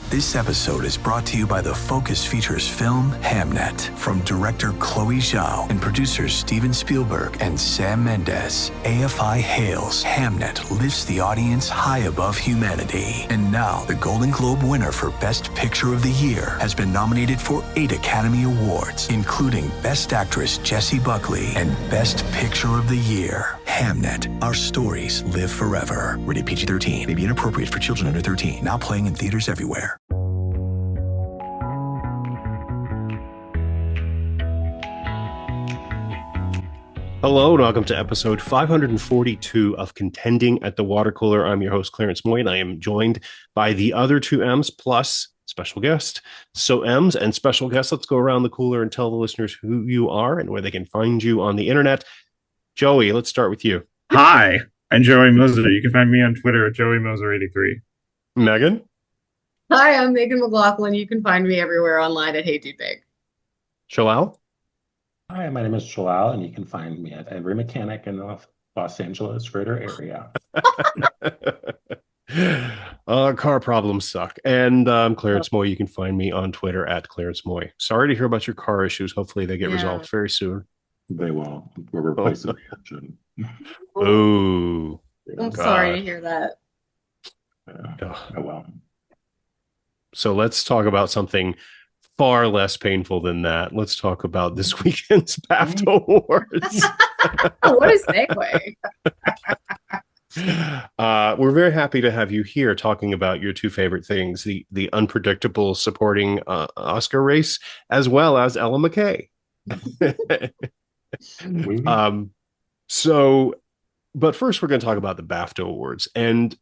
This episode is brought to you by the Focus Features film Hamnet from director Chloe Zhao and producers Steven Spielberg and Sam Mendes. AFI hails Hamnet lifts the audience high above humanity. And now, the Golden Globe winner for Best Picture of the Year has been nominated for 8 Academy Awards, including Best Actress Jessie Buckley and Best Picture of the Year. Hamnet, our stories live forever. Rated PG-13, may be inappropriate for children under 13. Now playing in theaters everywhere. Hello and welcome to episode 542 of Contending at the Water Cooler. I'm your host, Clarence Moy, and I am joined by the other two M's plus special guest. So M's and special guests, let's go around the cooler and tell the listeners who you are and where they can find you on the internet. Joey, let's start with you. Hi, I'm Joey Moser. You can find me on Twitter at JoeyMoser83. Megan? Hi, I'm Megan McLaughlin. You can find me everywhere online at Hey Dude Big. Jalal? Hi, my name is Jalal, and you can find me at every mechanic in the Los Angeles greater area. Car problems suck. And Clarence Moy. You can find me on Twitter at Clarence Moy. Sorry to hear about your car issues. Hopefully they get resolved very soon. They will. We're replacing the engine. Oh, I'm sorry to hear that. Oh, well. So let's talk about something far less painful than that. Let's talk about this weekend's BAFTA Awards. What a segue. We're very happy to have you here talking about your two favorite things, the unpredictable supporting Oscar race, as well as Ella McCay. But first we're going to talk about the BAFTA Awards. And,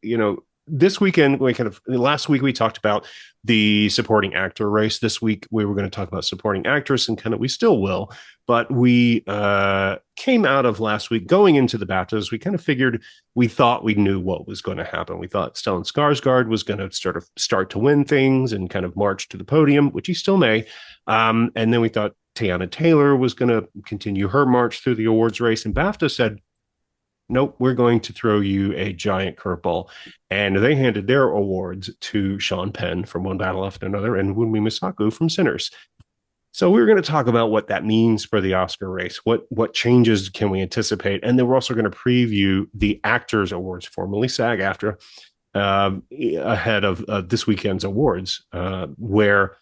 this weekend, last week we talked about the supporting actor race. This week we were going to talk about supporting actress, and we still will. But we came out of last week going into the BAFTAs. We thought we knew what was going to happen. We thought Stellan Skarsgård was going to start to win things and kind of march to the podium, which he still may. And then we thought Teyana Taylor was going to continue her march through the awards race, and BAFTA said, nope, we're going to throw you a giant curveball. And they handed their awards to Sean Penn from One Battle After Another and Wunmi Mosaku from Sinners. So we're going to talk about what that means for the Oscar race. What changes can we anticipate? And then we're also going to preview the Actors Awards, formerly SAG-AFTRA, ahead of this weekend's awards, where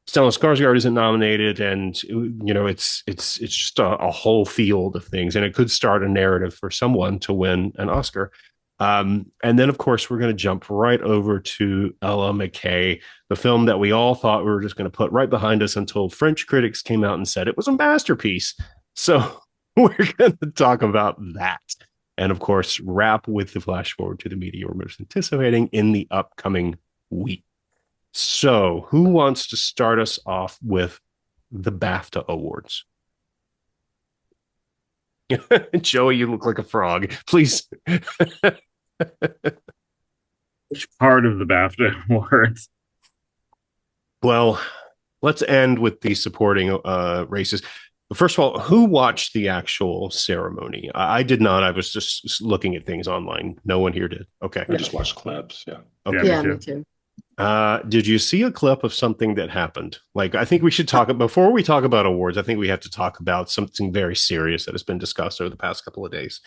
Stellan Skarsgård isn't nominated, and it's just a whole field of things, and it could start a narrative for someone to win an Oscar. And then, of course, we're going to jump right over to Ella McCay, the film that we all thought we were just going to put right behind us until French critics came out and said it was a masterpiece. So we're going to talk about that, and of course, wrap with the flash forward to the media we're most anticipating in the upcoming week. So, who wants to start us off with the BAFTA Awards? Joey, you look like a frog. Please. Which part of the BAFTA Awards? Well, let's end with the supporting races. First of all, who watched the actual ceremony? I did not. I was just looking at things online. No one here did. Okay. I just watched clips, yeah. Okay. Yeah, me too. Did you see a clip of something that happened? I think we should talk before we talk about awards. I think we have to talk about something very serious that has been discussed over the past couple of days,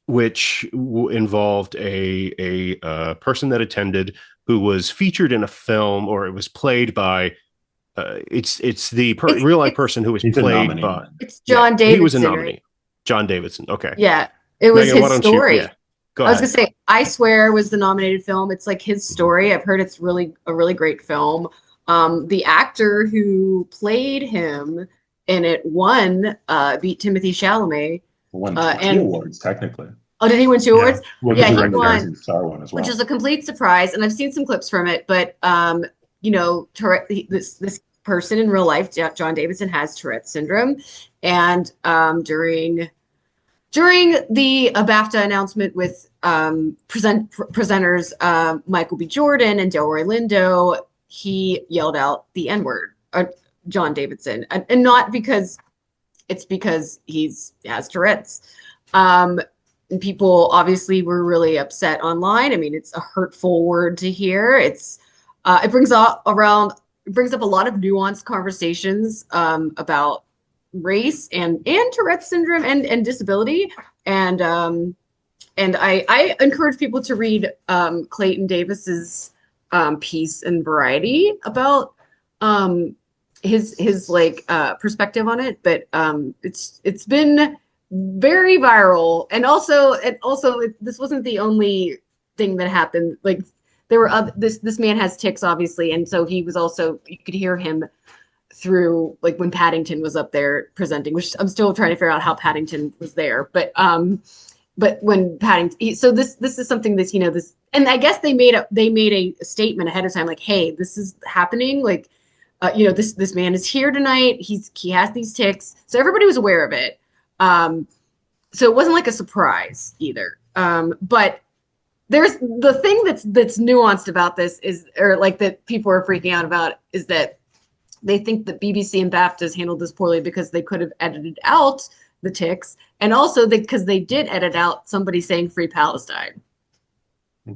which involved a person that attended who was featured in a film, or it was played by. It's the real life person who was played by. It's John Davidson. He was a nominee. Right? John Davidson. Okay. Yeah, it was Megan, his story. Go I was ahead. gonna say, I Swear was the nominated film. It's like his story. I've heard it's a really great film. The actor who played him in it beat Timothée Chalamet. Won 2 awards, technically. Oh, did he win 2 awards? Well, yeah, he won, Rising Star one as well. which is a complete surprise. And I've seen some clips from it, but this person in real life, John Davidson, has Tourette's syndrome, and during the BAFTA announcement with presenters Michael B. Jordan and Delroy Lindo, he yelled out the N-word, John Davidson, and not because he has Tourette's. people obviously were really upset online. I mean, it's a hurtful word to hear. It brings up a lot of nuanced conversations about race and Tourette's syndrome and disability. And I encourage people to read Clayton Davis's piece in Variety about his like perspective on it. But it's been very viral, and also this wasn't the only thing that happened. Like there were this man has tics, obviously, and so he was also, you could hear him through, like, when Paddington was up there presenting, which I'm still trying to figure out how Paddington was there, but when Paddington, so this is something that's, this, and I guess they made a statement ahead of time, like, hey, this is happening, like, this man is here tonight, he has these tics, so everybody was aware of it. So it wasn't like a surprise either. But there's the thing that's nuanced about this is, or like that people are freaking out about, is that they think that BBC and BAFTAs handled this poorly because they could have edited out the tics, and also because they did edit out somebody saying "Free Palestine"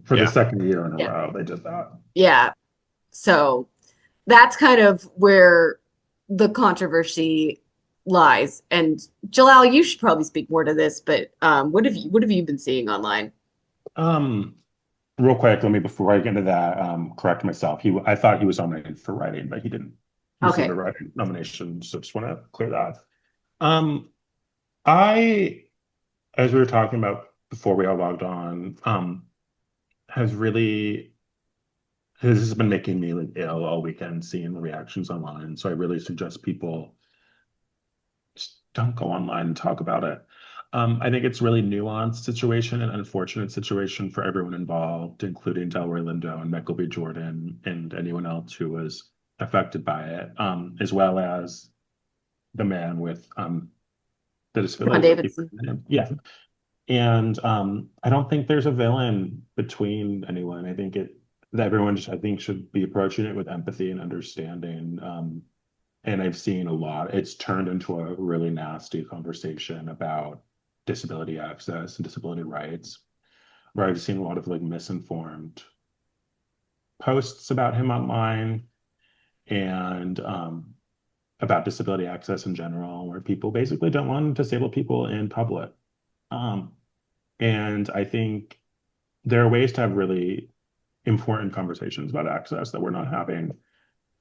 for the second year in a row. They did that. Yeah. So that's kind of where the controversy lies. And Jalal, you should probably speak more to this, but what have you been seeing online? Real quick, before I get into that, correct myself. I thought he was nominated for writing, but he didn't receive a writing nomination. So just want to clear that. As we were talking about before we all logged on, this has been making me like ill all weekend, seeing the reactions online. So I really suggest people just don't go online and talk about it. I think it's really nuanced situation, an unfortunate situation for everyone involved, including Delroy Lindo and Michael B. Jordan and anyone else who was affected by it, as well as the man with the disability. Yeah. And I don't think there's a villain between anyone. I think that everyone should be approaching it with empathy and understanding. And I've seen a lot. It's turned into a really nasty conversation about disability access and disability rights, where I've seen a lot of like misinformed posts about him online and about disability access in general, where people basically don't want disabled people in public. And I think there are ways to have really important conversations about access that we're not having.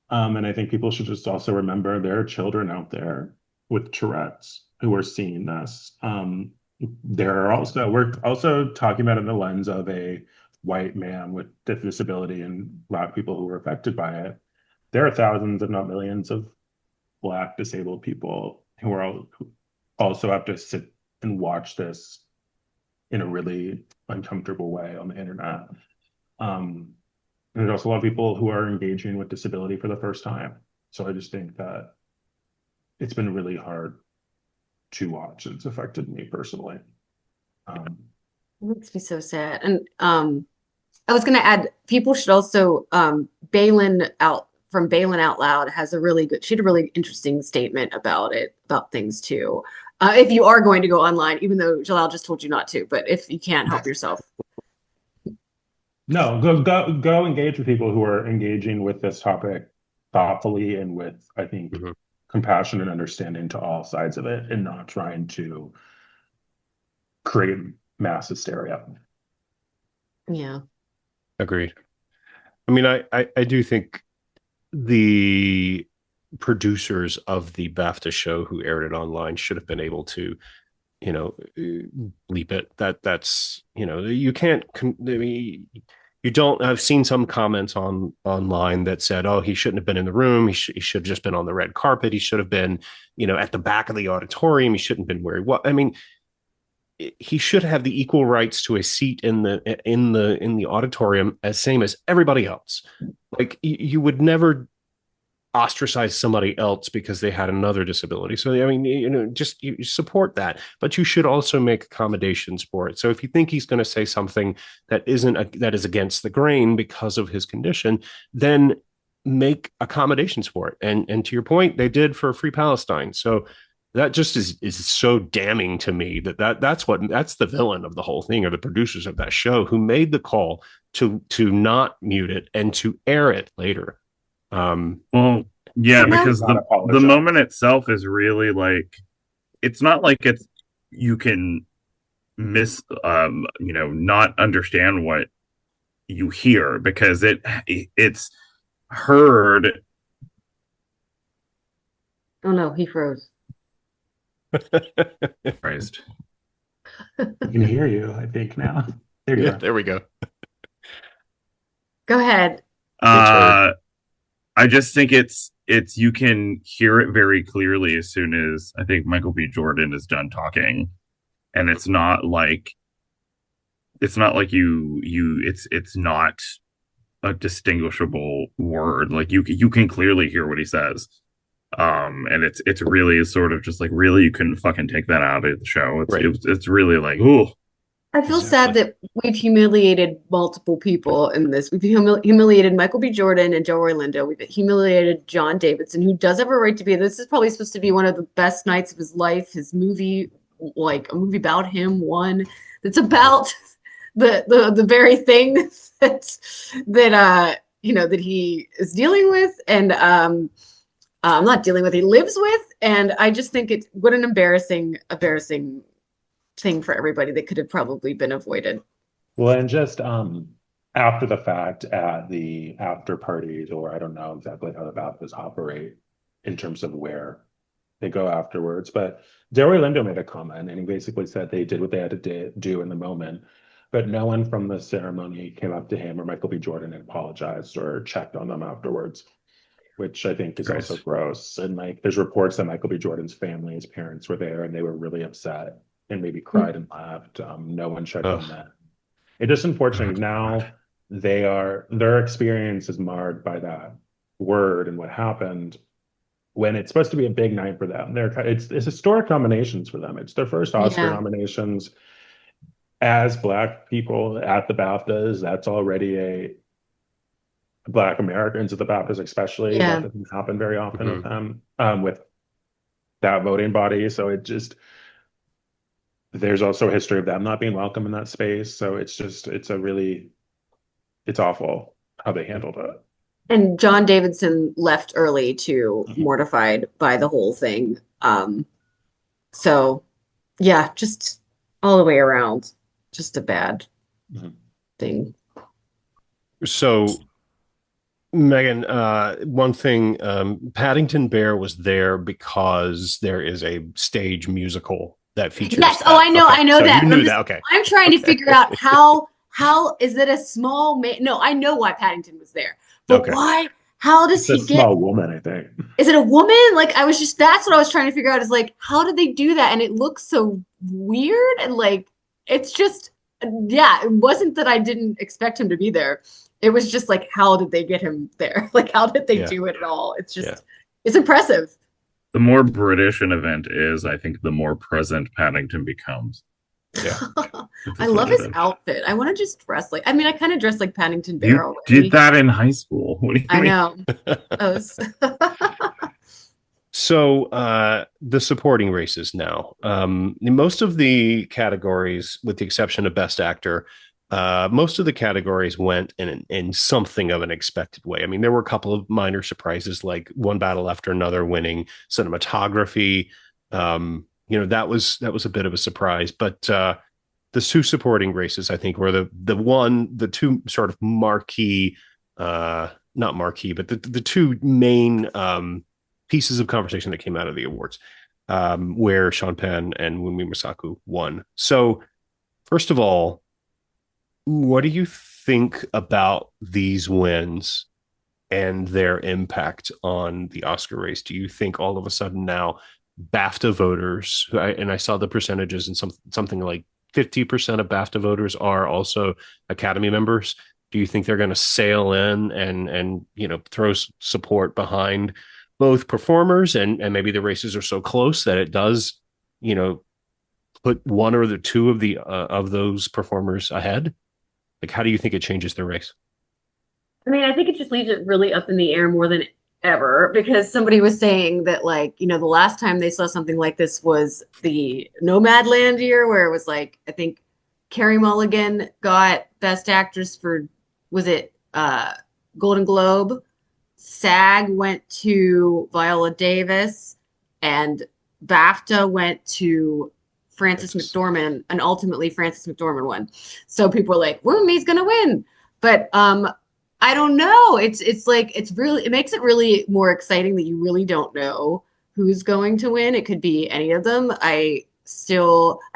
And I think people should just also remember there are children out there with Tourette's who are seeing this. We're also talking about it in the lens of a white man with disability and Black people who were affected by it. There are thousands, if not millions, of Black disabled people who also have to sit and watch this in a really uncomfortable way on the internet. There's also a lot of people who are engaging with disability for the first time. So I just think that it's been really hard to watch. It's affected me personally. It makes me so sad. And I was going to add, people should also, Balin Out Loud she had a really interesting statement about things too. If you are going to go online, even though Jalal just told you not to, but if you can't help yourself. No, go engage with people who are engaging with this topic thoughtfully and with, I think, compassion and understanding to all sides of it, and not trying to create mass hysteria. Yeah. Agreed. I mean, I do think the producers of the BAFTA show who aired it online should have been able to, bleep it. That's, you can't, you don't, I've seen some comments online that said, oh, he shouldn't have been in the room. He should have just been on the red carpet. He should have been, at the back of the auditorium. He shouldn't have been where he was. I mean, he should have the equal rights to a seat in the auditorium as same as everybody else. Like, you would never ostracize somebody else because they had another disability. So, I mean, just you support that, but you should also make accommodations for it. So if you think he's going to say something that is against the grain because of his condition, then make accommodations for it. And to your point, they did for Free Palestine. So That just is so damning to me that's the villain of the whole thing, or the producers of that show, who made the call to not mute it and to air it later. Well, yeah, because the moment itself is really like, it's not like you can miss not understand what you hear, because it's heard. Oh no, he froze. Christ. I can hear you, I think, now. There you go. There we go. Go ahead. I just think it's you can hear it very clearly as soon as I think Michael B. Jordan is done talking, and it's not like it's not a distinguishable word. Like you can clearly hear what he says. And it's really sort of just like, really, you couldn't fucking take that out of the show. It's really like, ooh. I feel sad that we've humiliated multiple people in this. We've humiliated Michael B. Jordan and Joe Orlando. We've humiliated John Davidson, who does have a right to be. This is probably supposed to be one of the best nights of his life. His movie, like a movie about him, one that's about the very thing that he is dealing with, and not dealing with, he lives with. And I just think what an embarrassing thing for everybody that could have probably been avoided. Well, and just after the fact, at the after parties, or I don't know exactly how the BAFTAs operate in terms of where they go afterwards, but Joe Orlando made a comment, and he basically said they did what they had to do in the moment, but no one from the ceremony came up to him or Michael B. Jordan and apologized or checked on them afterwards, which I think is also gross. And like, there's reports that Michael B. Jordan's family, his parents, were there and they were really upset and maybe cried and laughed. No one checked on that. It just, unfortunately, now their experience is marred by that word and what happened, when it's supposed to be a big night for them. It's historic nominations for them. It's their first Oscar nominations as Black people at the BAFTAs. That's already Black Americans at the BAFTAs, especially. That doesn't happen very often with them, with that voting body. So there's also a history of them not being welcome in that space. So it's awful how they handled it. And John Davidson left early too, mortified by the whole thing. So yeah, just all the way around, just a bad thing. So Megan, one thing, Paddington Bear was there because there is a stage musical that features. Yes. Oh, I know. Okay. I know so that. You knew that. Okay. I'm trying to figure out how is it a small man? No, I know why Paddington was there, but why? How does he get? Small woman, I think. Is it a woman? Like, that's what I was trying to figure out. Is like, how did they do that? And it looks so weird, and like, it's just, it wasn't that I didn't expect him to be there. It was just like, how did they get him there? Like, how did they do it at all? It's just, it's impressive. The more British an event is, I think the more present Paddington becomes. Yeah. I love his outfit. I want to just dress like, I kind of dress like Paddington Bear already. You did that in high school. What do you mean? I know. So the supporting races now. Most of the categories, with the exception of Best Actor, most of the categories went in something of an expected way. I mean, there were a couple of minor surprises, like One Battle After Another winning cinematography. That was a bit of a surprise. But the two supporting races, I think, were the two sort of marquee, not marquee, but the two main pieces of conversation that came out of the awards, where Sean Penn and Wunmi Mosaku won. So, first of all, what do you think about these wins and their impact on the Oscar race? Do you think all of a sudden now BAFTA voters, and I saw the percentages, and something like 50% of BAFTA voters are also Academy members. Do you think they're going to sail in and throw support behind both performers, and maybe the races are so close that it does, put one or the two of those performers ahead? Like, how do you think it changes the race? I think it just leaves it really up in the air more than ever, because somebody was saying that, like, the last time they saw something like this was the Nomadland year, where it was like, I think Carey Mulligan got Best Actress for, was it Golden Globe? SAG went to Viola Davis, and BAFTA went to Frances McDormand, and ultimately Frances McDormand won. So people were like, Wunmi's gonna win. But I don't know. It's like, it makes it really more exciting that you really don't know who's going to win. It could be any of them. I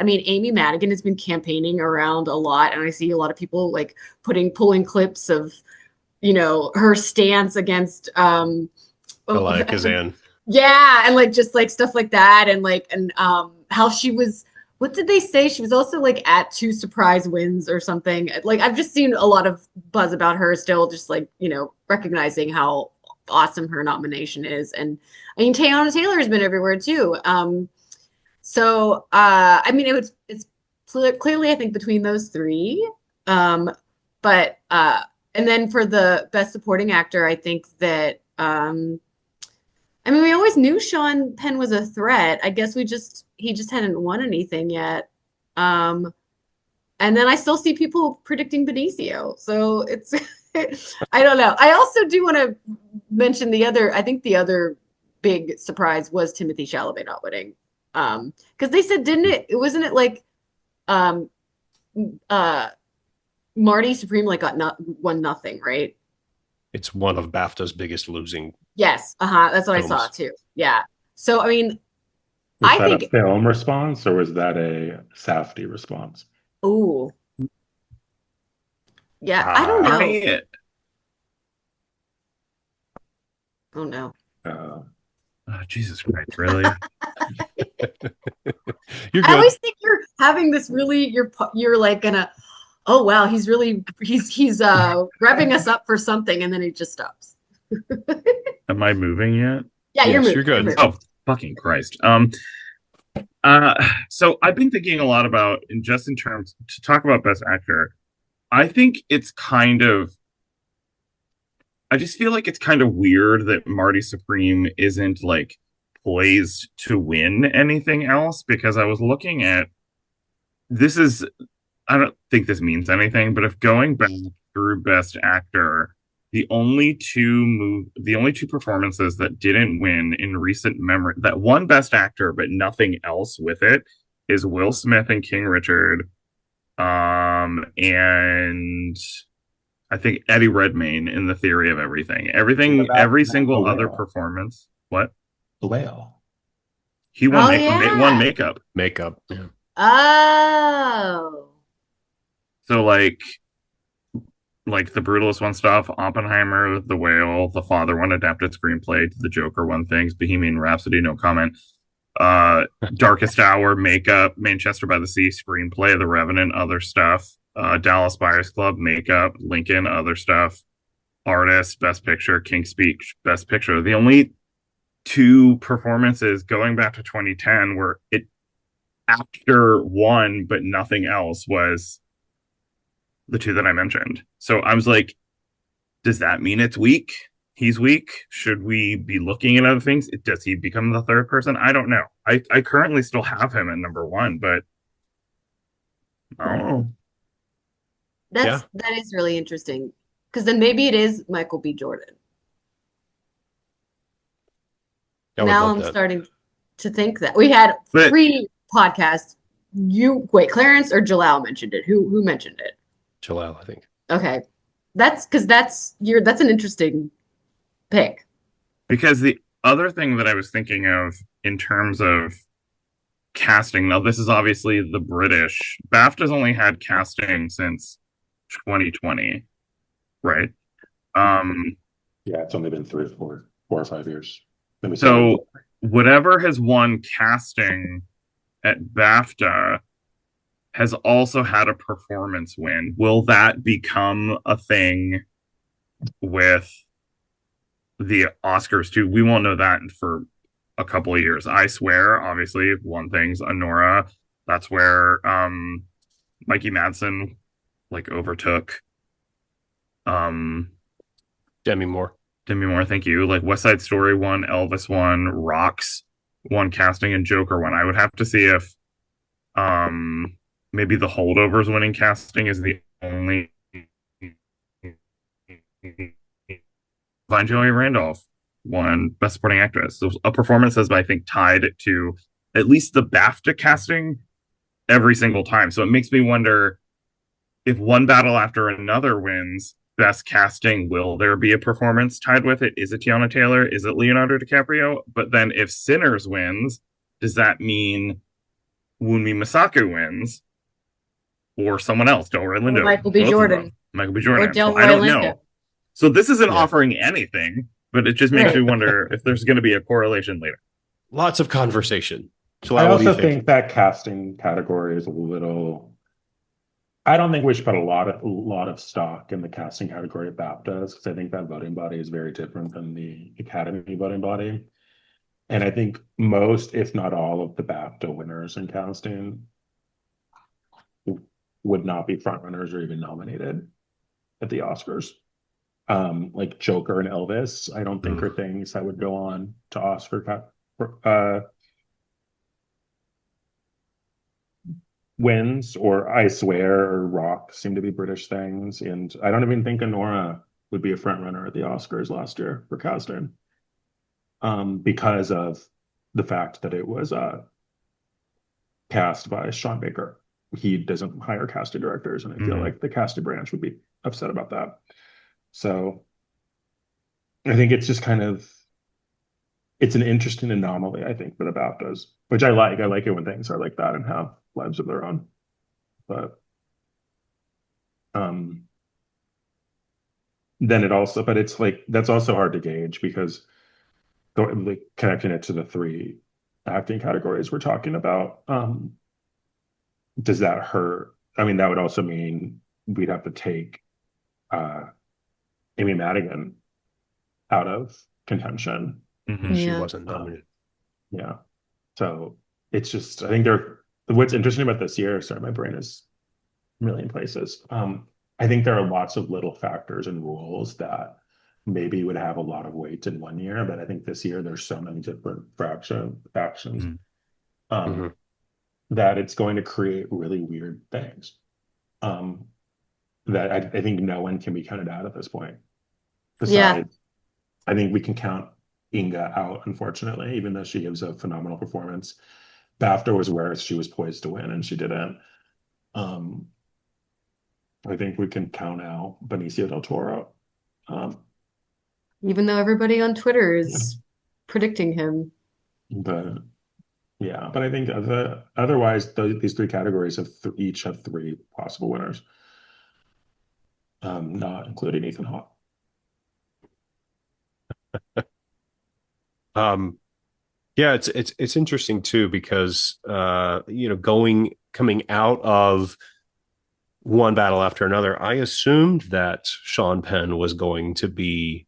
mean, Amy Madigan has been campaigning around a lot, and I see a lot of people like pulling clips of, her stance against Elia Kazan. Yeah, and like just like stuff like that, and how she was, what did they say? She was also like at 2 surprise wins or something. Like, I've just seen a lot of buzz about her still, just like, recognizing how awesome her nomination is. And I mean, Teyana Taylor has been everywhere too. So I mean, it's clearly, I think, between those three. But and then for the best supporting actor, I think that I mean, we always knew Sean Penn was a threat. I guess he just hadn't won anything yet. And then I still see people predicting Benicio. So it's I don't know. I also do want to mention I think the other big surprise was Timothée Chalamet not winning. Because they said, wasn't it like Marty Supreme like won nothing, right? It's one of BAFTA's biggest losing. Yes, that's what films. I saw too. Yeah. So I mean, was that a film response or was that a Safdie response? Ooh. Yeah, I don't know. Oh no. Jesus Christ, really? I always think you're having this really, you're like gonna, oh wow, he's revving us up for something, and then he just stops. Am I moving yet? Yeah, yes, you're moving. You're good. You're oh, fucking Christ. So I've been thinking a lot about, in terms to talk about Best Actor, I think it's I just feel like it's kind of weird that Marty Supreme isn't like poised to win anything else, because I was looking at I don't think this means anything, but if going back through Best Actor, the only two performances that didn't win in recent memory, that won Best Actor but nothing else with it, is Will Smith in King Richard, and I think Eddie Redmayne in The Theory of Everything. Every single other performance. What? The Whale. He won won makeup. Makeup. Yeah. Oh. So like the Brutalist one stuff, Oppenheimer, The Whale, The Father one adapted screenplay, The Joker one things, Bohemian Rhapsody, no comment. Darkest Hour, makeup, Manchester by the Sea, screenplay, The Revenant, other stuff. Dallas Buyers Club, makeup, Lincoln, other stuff. Artist, Best Picture, King's Speech, Best Picture. The only two performances going back to 2010 where actor won but nothing else was the two that I mentioned. So I was like, does that mean it's weak? He's weak. Should we be looking at other things? Does he become the third person? I don't know. I currently still have him at number 1, but I don't know. That is really interesting, because then maybe it is Michael B. Jordan. Now I'm starting to think that we had 3 podcasts. Clarence or Jalal mentioned it. Who mentioned it? Jalal, I think. Okay, that's an interesting pick. Because the other thing that I was thinking of in terms of casting, now this is obviously the British. BAFTA's only had casting since 2020, right? Yeah, it's only been 4 or 5 years. So whatever has won casting at BAFTA has also had a performance win. Will that become a thing with the Oscars too? We won't know that for a couple of years. I Swear, obviously, won things. Honora, that's where Mikey Madsen like overtook Demi Moore. Demi Moore, thank you. Like West Side Story won, Elvis won, Rocks won casting, and Joker won. I would have to see if maybe The Holdovers winning casting is the only. Vine Joey Randolph won Best Supporting Actress. So a performance that's, I think, tied to at least the BAFTA casting every single time. So it makes me wonder if One Battle After Another wins Best Casting, will there be a performance tied with it? Is it Tiana Taylor? Is it Leonardo DiCaprio? But then if Sinners wins, does that mean Wunmi Mosaku wins? Or someone else, Delroy Lindo? Michael B. Jordan. Michael B. Jordan. Or Delroy I don't Lindo. know. So this isn't offering anything, but it just makes me wonder if there's going to be a correlation later. Lots of conversation. So I also think that casting category is a little. I don't think we should put a lot of stock in the casting category of BAFTAs, because I think that voting body is very different than the Academy voting body. And I think most, if not all, of the BAFTA winners in casting would not be frontrunners or even nominated at the Oscars. Like Joker and Elvis, I don't think are things that would go on to Oscar wins, or I Swear or Rock seem to be British things. And I don't even think Honora would be a front runner at the Oscars last year for casting, because of the fact that it was cast by Sean Baker. He doesn't hire casting directors, and I feel like the casting branch would be upset about that. So I think it's just kind of, it's an interesting anomaly, I think, for the BAFTAs, which I like. I like it when things are like that and have lives of their own. But then it also, but it's like, that's also hard to gauge, because like connecting it to the three acting categories we're talking about, does that hurt? I mean, that would also mean we'd have to take Amy Madigan out of contention. She wasn't nominated. Yeah. So it's just, I think what's interesting about this year, sorry, my brain is a million places. I think there are lots of little factors and rules that maybe would have a lot of weight in one year, but I think this year there's so many different factions that it's going to create really weird things that I think no one can be counted out at this point. Besides, I think we can count Inga out, unfortunately, even though she gives a phenomenal performance. BAFTA was where she was poised to win, and she didn't. I think we can count out Benicio del Toro. Even though everybody on Twitter is predicting him. But yeah, but I think otherwise, these three categories each have three possible winners, not including Ethan Hawke. Yeah, it's interesting too, because coming out of One Battle After Another, I assumed that Sean Penn was going to be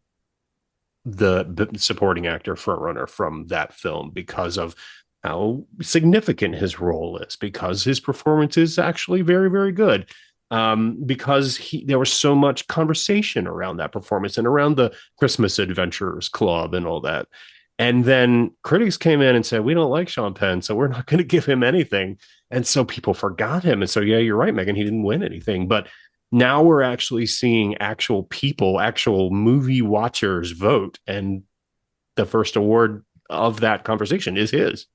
the supporting actor frontrunner from that film, because of how significant his role is, because his performance is actually very, very good. Because there was so much conversation around that performance and around the Christmas Adventurers Club and all that. And then critics came in and said, we don't like Sean Penn, so we're not going to give him anything. And so people forgot him. And so, yeah, you're right, Megan, he didn't win anything. But now we're actually seeing actual people, actual movie watchers vote. And the first award of that conversation is his.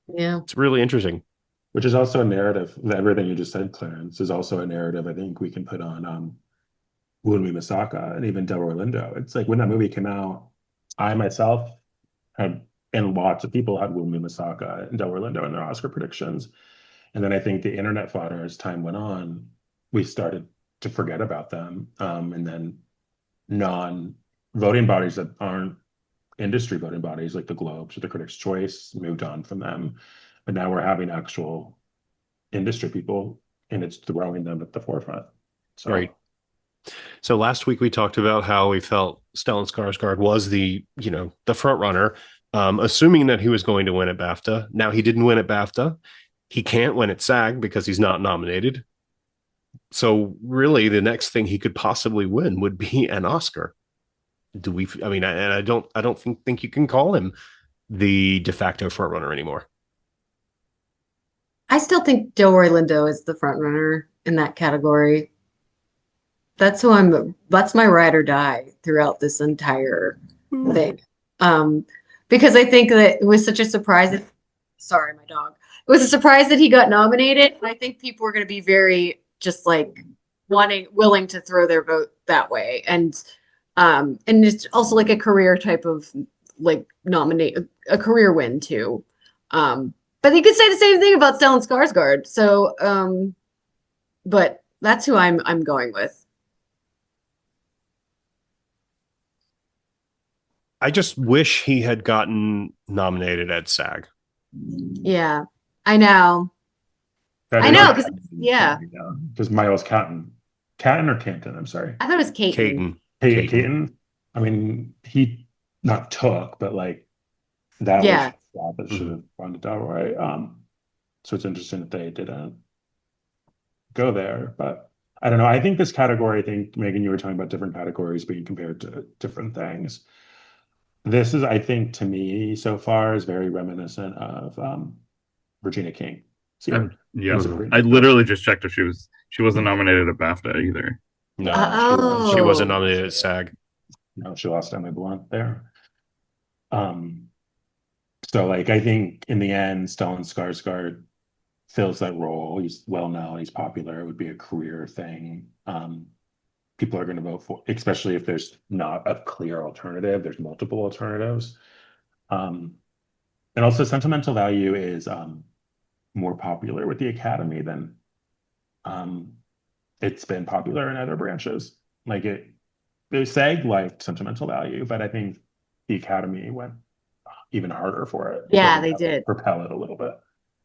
Yeah. It's really interesting. Which is also a narrative. Everything you just said, Clarence, is also a narrative I think we can put on Wunmi Mosaku and even Delroy Lindo. It's like when that movie came out, I myself had, and lots of people had Wunmi Mosaku and Delroy Lindo in their Oscar predictions. And then I think the internet fodder, as time went on, we started to forget about them. And then non-voting bodies that aren't industry voting bodies, like the Globes or the Critics' Choice, moved on from them. But now we're having actual industry people, and it's throwing them at the forefront. So. Right. So last week we talked about how we felt Stellan Skarsgård was the front runner, assuming that he was going to win at BAFTA. Now he didn't win at BAFTA. He can't win at SAG because he's not nominated. So really the next thing he could possibly win would be an Oscar. do we? I mean, I don't think you can call him the de facto front runner anymore. I still think Delroy Lindo is the front runner in that category. That's my ride or die throughout this entire thing. Um, because I think that it was such a surprise sorry, my dog. It was a surprise that he got nominated. I think people were going to be very just like willing to throw their vote that way. And it's also like a career type of like nominate a career win too. But you could say the same thing about Stellan Skarsgård. So, but that's who I'm going with. I just wish he had gotten nominated at SAG. Yeah, I know. I know, because yeah, because Miles Catton or Canton. I'm sorry, I thought it was Caton. Caton. I mean, he not took, but like that Yeah. was that should have gone to Delroy. So it's interesting that they didn't go there, but I don't know. I think this category. I think Megan, you were talking about different categories being compared to different things. This is, I think, to me so far is very reminiscent of Regina King. Yeah, I literally just checked if she wasn't nominated at BAFTA either. No, she wasn't nominated at SAG. No, she lost Emily Blunt there. So like I think in the end, Stellan Skarsgård fills that role. He's well known, he's popular. It would be a career thing. People are going to vote for, especially if there's not a clear alternative. There's multiple alternatives. And also sentimental value is more popular with the Academy than it's been popular in other branches. Like they SAG liked sentimental value, but I think the Academy went even harder for it. Yeah, they did. Propel it a little bit.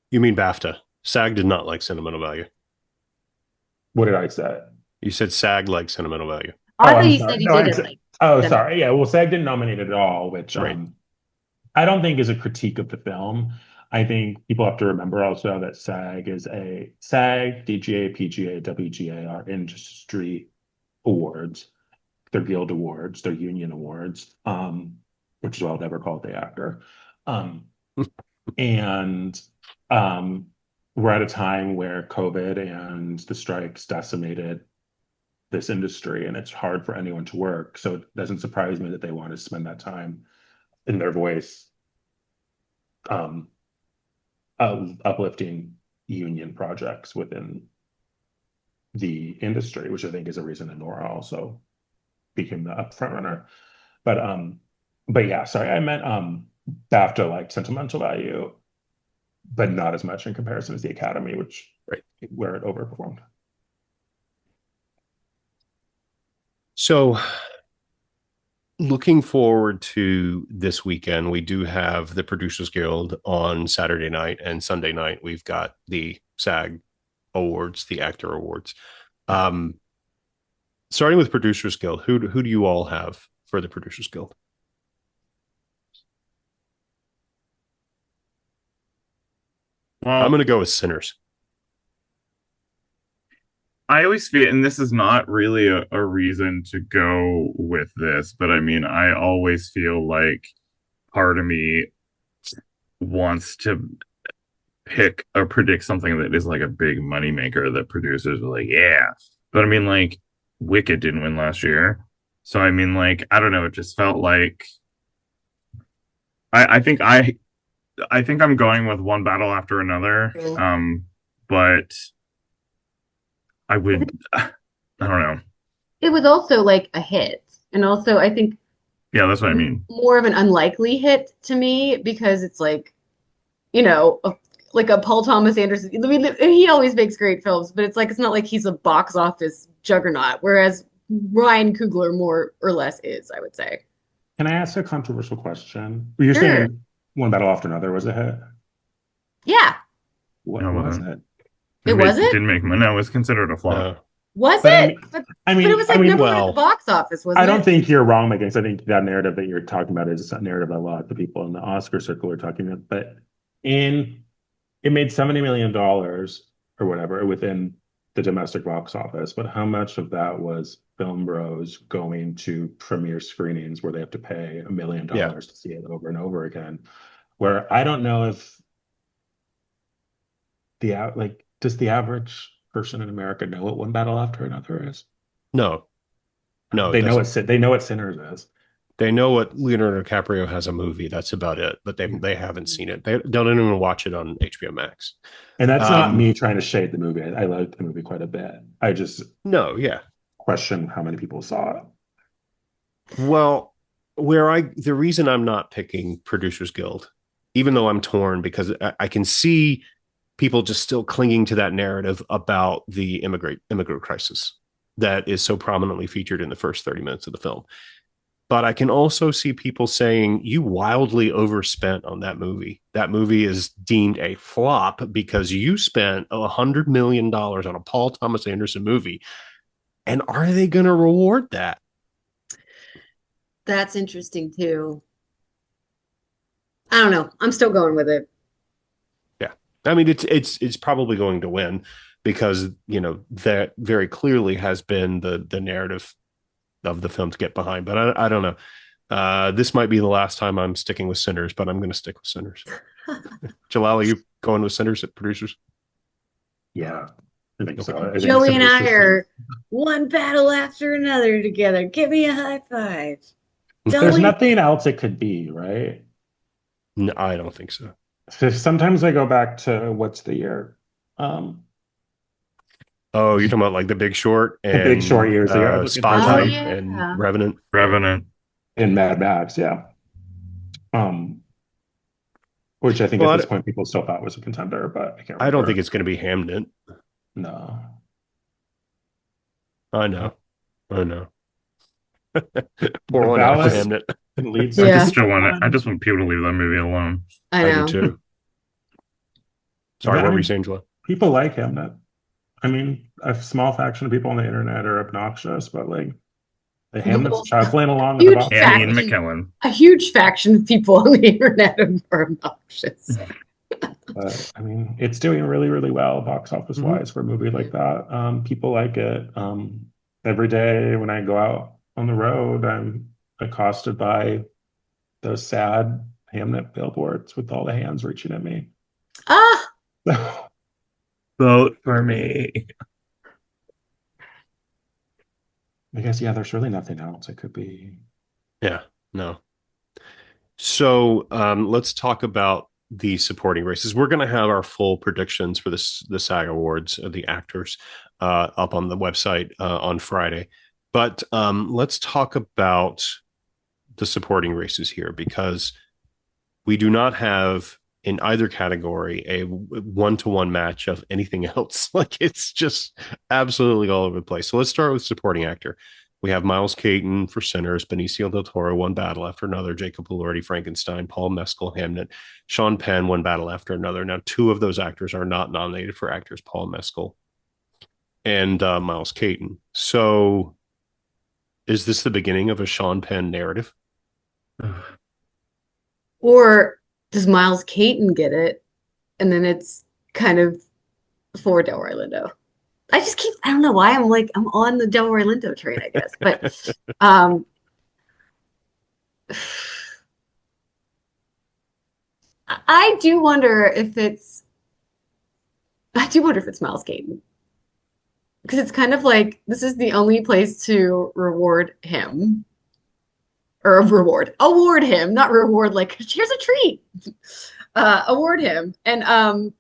You mean BAFTA? SAG did not like sentimental value. What did I say? You said SAG liked sentimental value. I thought you said you didn't like. Oh, sorry. Yeah, well, SAG didn't nominate it at all, which right. I don't think is a critique of the film. I think people have to remember also that SAG, DGA, PGA, WGA are industry awards. They're guild awards, they're union awards, which is why I'll never call it the actor. And we're at a time where COVID and the strikes decimated this industry, and it's hard for anyone to work. So it doesn't surprise me that they want to spend that time in their voice uplifting union projects within the industry, which I think is a reason that Nora also became the front runner. But yeah, sorry, I meant BAFTA like sentimental value, but not as much in comparison as the Academy, which where it overperformed. So looking forward to this weekend, we do have the Producers Guild on Saturday night, and Sunday night we've got the SAG Awards, the Actor Awards. Starting with Producers Guild, who do you all have for the Producers Guild? Well, I'm going to go with Sinners. I always feel, and this is not really a reason to go with this, but I mean, I always feel like part of me wants to pick or predict something that is like a big moneymaker that producers are like, yeah. But I mean, like, Wicked didn't win last year. So I mean, like, I don't know, it just felt like I think I'm going with One Battle After Another. But I would, I don't know. It was also like a hit. And also, I think. Yeah, that's what I mean. More of an unlikely hit to me because it's like, you know, like a Paul Thomas Anderson. I mean, he always makes great films, but it's like, it's not like he's a box office juggernaut. Whereas Ryan Coogler more or less is, I would say. Can I ask a controversial question? You're saying One Battle After Another was a hit? Yeah. What was it? It wasn't? Didn't make money. No, it was considered a flop. Was it? But it was like number one at the box office, wasn't it? I don't think you're wrong, Megan. I think that narrative that you're talking about is a narrative that a lot of the people in the Oscar circle are talking about. But it made $70 million or whatever within the domestic box office. But how much of that was film bros going to premiere screenings where they have to pay $1 million to see it over and over again. Where I don't know if does the average person in America know what One Battle After Another is? No. They know what Sinners is. They know what Leonardo DiCaprio has a movie. That's about it. But they haven't seen it. They don't even watch it on HBO Max. And that's not me trying to shade the movie. I like the movie quite a bit. I just question how many people saw it. Well, the reason I'm not picking Producers Guild, even though I'm torn, because I can see people just still clinging to that narrative about the immigrant crisis that is so prominently featured in the first 30 minutes of the film. But I can also see people saying, you wildly overspent on that movie. That movie is deemed a flop because you spent $100 million on a Paul Thomas Anderson movie. And are they going to reward that? That's interesting too. I don't know. I'm still going with it. Yeah. I mean, it's probably going to win because, that very clearly has been the narrative of the film to get behind. But I don't know. This might be the last time I'm sticking with Sinners, but I'm going to stick with Sinners. Jalal, are you going with Sinners at Producers? Yeah, I think so. Joey and I are one battle after another together. Give me a high five. There's nothing else it could be, right? No, I don't think so. So sometimes I go back to what's the year? Oh, you're talking about like The Big Short and The Big Short years ago. Spotlight and Revenant. And Mad Max, yeah. Which I think at this point people still thought was a contender, but I can't remember. I don't think it's going to be Hamnet. No. I know. Pour one out for Hamnet. I just want people to leave that movie alone. I know. I do too. Sorry, what were you saying, Joel? People like Hamnet. I mean, a small faction of people on the internet are obnoxious, but like the Hamnet's traveling along with the box. Ian McKellen. A huge faction of people on the internet are obnoxious. But I mean, it's doing really, really well box office wise for a movie like that. People like it. Every day when I go out on the road, I'm accosted by those sad Hamnet billboards with all the hands reaching at me. Vote for me. I guess, there's really nothing else it could be. Yeah, no. So let's talk about the supporting races. We're going to have our full predictions for the SAG Awards of the actors up on the website on Friday. But let's talk about the supporting races here, because we do not have in either category a one-to-one match of anything else. Like, it's just absolutely all over the place. So let's start with supporting actor. We have Miles Caton for Sinners, Benicio del Toro, One Battle After Another, Jacob Elordi, Frankenstein, Paul Mescal, Hamnet, Sean Penn, One Battle After Another. Now, two of those actors are not nominated for actors, Paul Mescal and Miles Caton. So is this the beginning of a Sean Penn narrative? Or does Miles Caton get it? And then it's kind of for Delroy Lindo. I don't know why I'm on the Delroy Lindo train, I guess. But I do wonder if it's Miles Caton. Because it's kind of like this is the only place to reward him. Or award him, not reward, like, here's a treat. Award him. And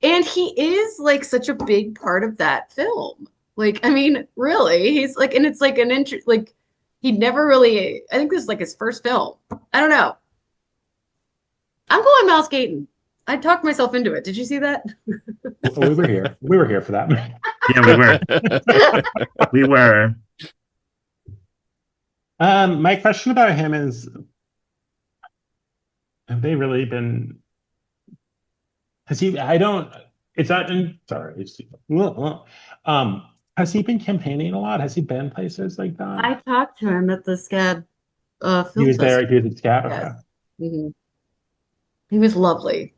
he is like such a big part of that film. Like, I mean, really, he's like, and it's like he never really, I think this is like his first film. I don't know. I'm going Miles Caton. I talked myself into it. Did you see that? We were here. We were here for that. Yeah, we were. We were. My question about him is, have they really been? Has he? I don't. It's not. Sorry. Has he been campaigning a lot? Has he been places like that? I talked to him at the SCAD film. He was there. He was at SCAD. Yes. Mm-hmm. He was lovely.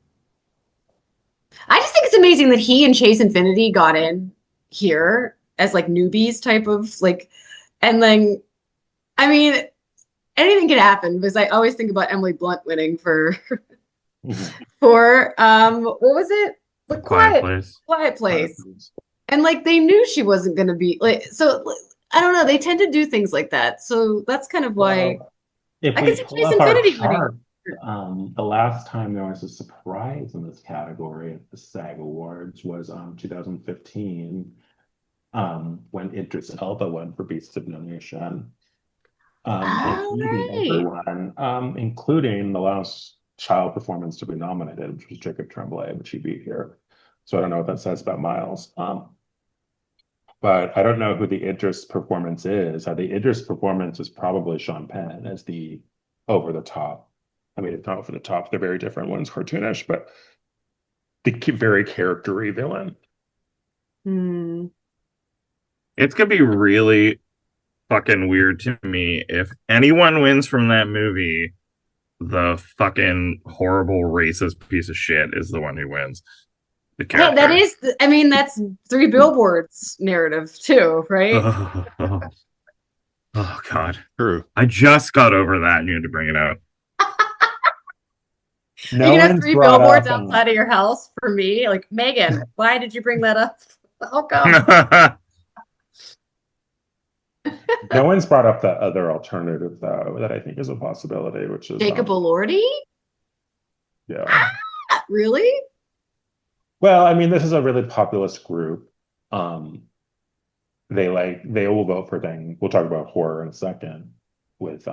I just think it's amazing that he and Chase Infinity got in here as like newbies type of like, and then I mean anything could happen because I always think about Emily Blunt winning for what was it? The Quiet Place. Quiet Place. And like they knew she wasn't going to be like so. I don't know. They tend to do things like that, so that's kind of why if I we can see pull Chase up our Infinity winning. chart, the last time there was a surprise in this category at the SAG Awards was 2015, when Idris Elba won for Beasts of No Nation. And he beat everyone, including the last child performance to be nominated, which was Jacob Tremblay, which he beat here. So I don't know what that says about Miles. But I don't know who the Idris performance is. The Idris performance is probably Sean Penn as the over the top. I mean, it's not over the top. They're very different. One's cartoonish, but the very character-y villain. It's gonna be really fucking weird to me if anyone wins from that movie. The fucking horrible racist piece of shit is the one who wins. Hey, that is, I mean, that's Three Billboards narrative too, right? Oh God, true. I just got over that, and you had to bring it out. No, you can have 3 billboards outside of your house for me. Like, Megan, why did you bring that up? How come? No one's brought up that other alternative though that I think is a possibility, which is Jacob Elordi. Yeah. Really? Well, I mean, this is a really populist group. They will vote for things. We'll talk about horror in a second with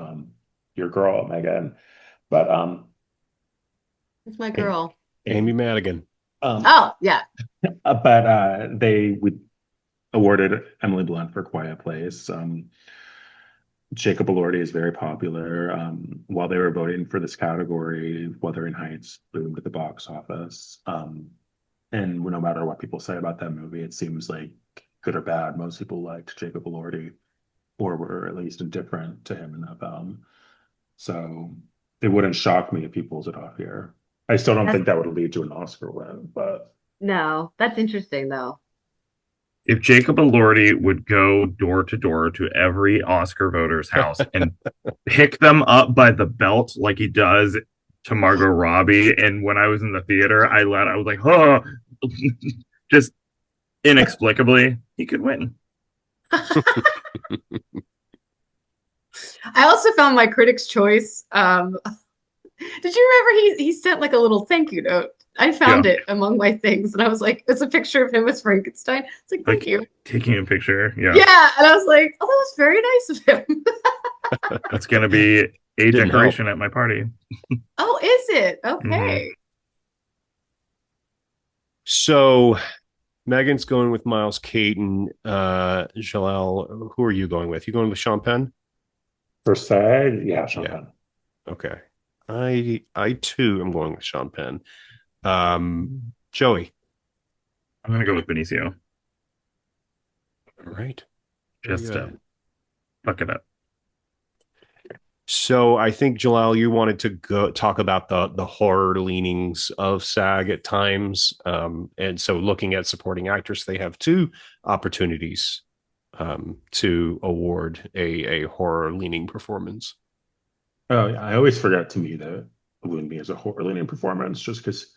your girl Megan, but it's my girl, Amy Madigan. Oh yeah, but they would awarded Emily Blunt for Quiet Place. Jacob Elordi is very popular. While they were voting for this category, Wuthering Heights boomed at the box office. And no matter what people say about that movie, it seems like good or bad, most people liked Jacob Elordi, or were at least indifferent to him in that film. So it wouldn't shock me if he pulls it off here. I still don't think that would lead to an Oscar win, but no, that's interesting though. If Jacob Elordi would go door to door to every Oscar voter's house and pick them up by the belt like he does to Margot Robbie, and when I was in the theater, I was like, oh, just inexplicably, he could win. I also found my Critics' Choice. Did you remember he sent like a little thank you note? I found it among my things, and I was like, it's a picture of him as Frankenstein. It's like, thank you. Taking a picture, yeah. Yeah, and I was like, oh, that was very nice of him. That's going to be a decoration at my party. Oh, is it? Okay. Mm-hmm. So Megan's going with Miles Caton. Jalal, who are you going with? You going with Sean Penn? For SAG? Yeah, Sean Penn. Okay. I too am going with Sean Penn. Joey. I'm going to go with Benicio. All right. Just fuck it up. So I think, Jalal, you wanted to go talk about the horror leanings of SAG at times. And so looking at supporting actress, they have 2 opportunities to award a horror leaning performance. Oh, yeah. I always forget to me that Wunmi is a horror leaning performance just because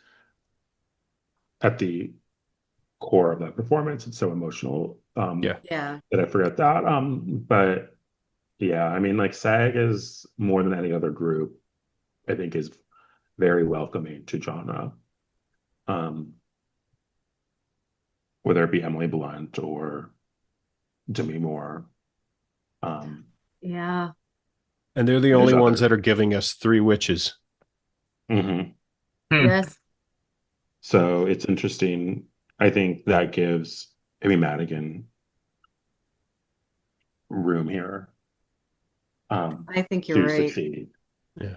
at the core of that performance, it's so emotional. Yeah. That I forget that. But yeah, I mean, like SAG is more than any other group, I think, is very welcoming to genre. Whether it be Emily Blunt or Demi Moore. Yeah. And they're the only ones that are giving us 3 witches. Mm-hmm. Yes. So it's interesting. I think that gives Amy Madigan room here. I think you're right. Succeed. Yeah.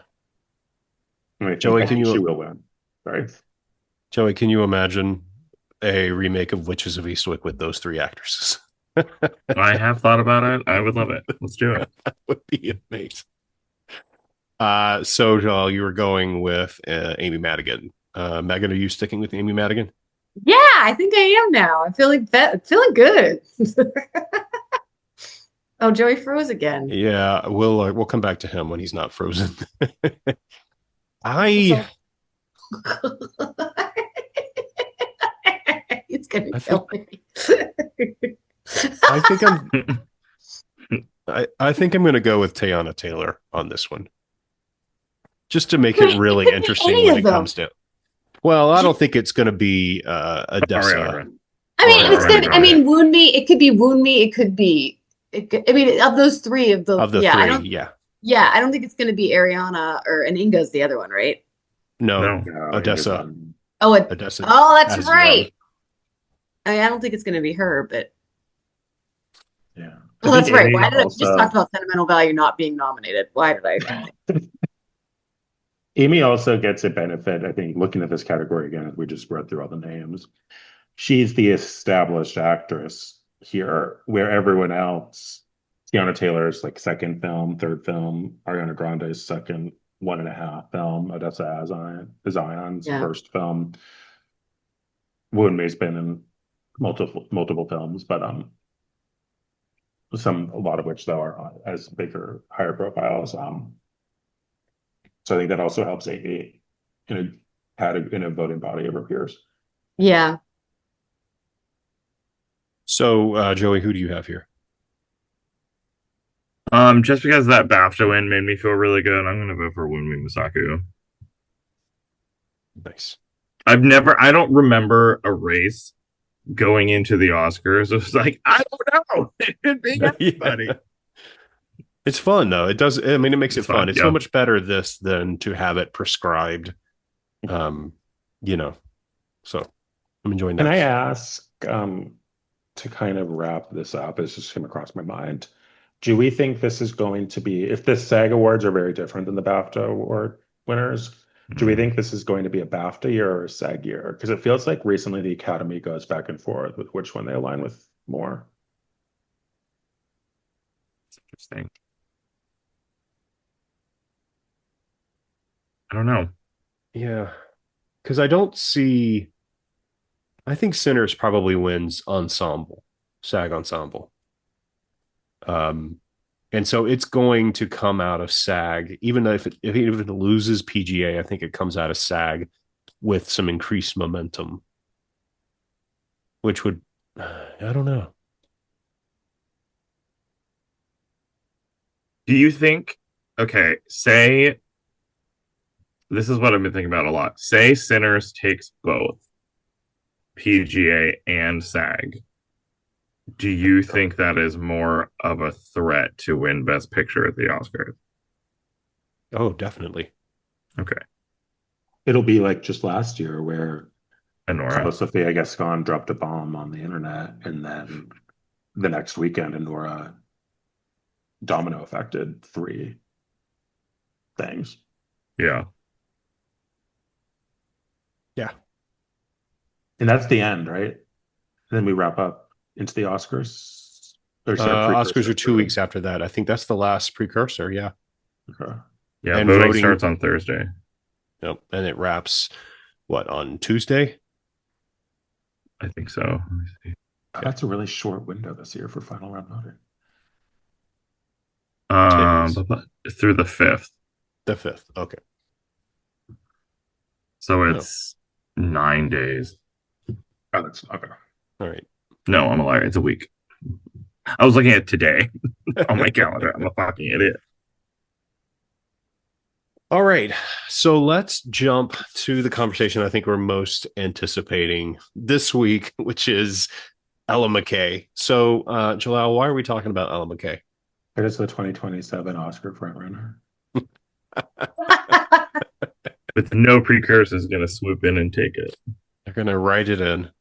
Joey, she will win. Right. Joey, can you imagine a remake of Witches of Eastwick with those 3 actresses? I have thought about it. I would love it. Let's do it. That would be amazing. So Joel, you were going with Amy Madigan. Megan, are you sticking with Amy Madigan? Yeah, I think I am now. I'm feeling good. Oh, Joey froze again. Yeah, we'll come back to him when he's not frozen. I He's gonna I kill think me. I think I'm I think I'm gonna go with Teyana Taylor on this one. Just to make it Wait, it really could be interesting any when of it them. comes to. Well, I don't think it's going to be Odessa. Ariana. I mean, Or it's gonna. I Ariana. mean, Wunmi. It could be Wunmi. It could be. I mean, of those three, of the Of the yeah, I three, don't. yeah. Yeah, I don't think it's gonna be Ariana and Inga's the other one, right? No, No. No, he Odessa. doesn't. Oh, Odessa that's as right. young. I don't think it's gonna be her, but Yeah. oh, I that's think right. Amy Why did I we just talked also about sentimental value not being nominated? Why did I? Amy also gets a benefit, I think, looking at this category again, as we just read through all the names. She's the established actress here, where everyone else, Tiana Taylor's like second film, third film, Ariana Grande's second 1.5 film, Odessa Zion's Yeah. first film. Wunmi's been in multiple films, but a lot of which though are as bigger, higher profiles. So I think that also helps in a voting body of her peers. Yeah. So, Joey, who do you have here? Just because that BAFTA win made me feel really good, I'm gonna vote for Wunmi Mosaku. Nice. I don't remember a race going into the Oscars. It was like, I don't know. It could be anybody. Yeah. It's fun though. It does. I mean, it makes It's it fun. fun, It's yeah. so much better this than to have it prescribed. You know. So I'm enjoying that. Can I ask, to kind of wrap this up, it's just came across my mind. Do we think this is going to be, if the SAG Awards are very different than the BAFTA award winners, do we think this is going to be a BAFTA year or a SAG year? Because it feels like recently the Academy goes back and forth with which one they align with more. Interesting. I don't know. Yeah. Because I don't see. I think Sinners probably wins ensemble, SAG ensemble. And so it's going to come out of SAG, even though if it loses PGA, I think it comes out of SAG with some increased momentum, which would, I don't know. Do you think, okay, say, this is what I've been thinking about a lot. Say Sinners takes both PGA and SAG. Do you think that is more of a threat to win Best Picture at the Oscars? Oh, definitely. Okay. It'll be like just last year where Anora. Sophia Gascon dropped a bomb on the internet, and then the next weekend, Anora domino affected 3 things. Yeah. Yeah. And that's the end, right? And then we wrap up into the Oscars. Or Oscars are 2 weeks after that. I think that's the last precursor. Yeah. Okay. Yeah, And voting voting starts on Thursday. Yep. And it wraps, what, on Tuesday? I think so. Let me see. That's a really short window this year for final round voting. Through the 5th. The 5th. Okay. So it's 9 days. Oh, that's okay. All right. No, I'm a liar. It's a week. I was looking at today on my calendar. I'm a fucking idiot. All right. So let's jump to the conversation I think we're most anticipating this week, which is Ella McCay. So, Jalal, why are we talking about Ella McCay? It is the 2027 Oscar frontrunner. With no precursors going to swoop in and take it. They're going to write it in.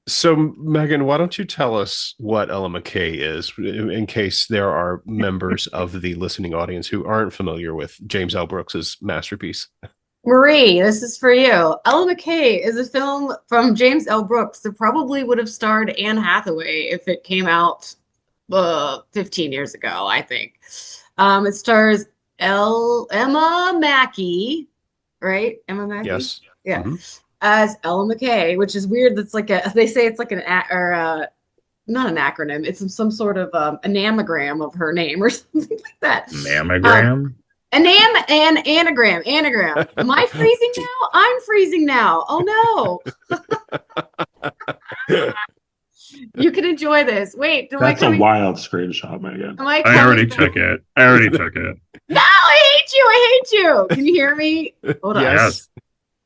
So, Megan, why don't you tell us what Ella McCay is, in case there are members of the listening audience who aren't familiar with James L. Brooks's masterpiece? Marie, this is for you. Ella McCay is a film from James L. Brooks that probably would have starred Anne Hathaway if it came out 15 years ago, I think. It stars Emma Mackey, right? Emma Mackey? Yes. Yeah. Mm-hmm. as Ella McCay, which is weird. That's like they say it's like not an acronym. It's some sort of an anagram of her name or something like that. Mammogram? Anagram. Am I freezing now? I'm freezing now. Oh no. You can enjoy this. Wait, that's a wild screenshot, Megan. I already took it. No, I hate you. I hate you. Can you hear me? Hold on. Yes.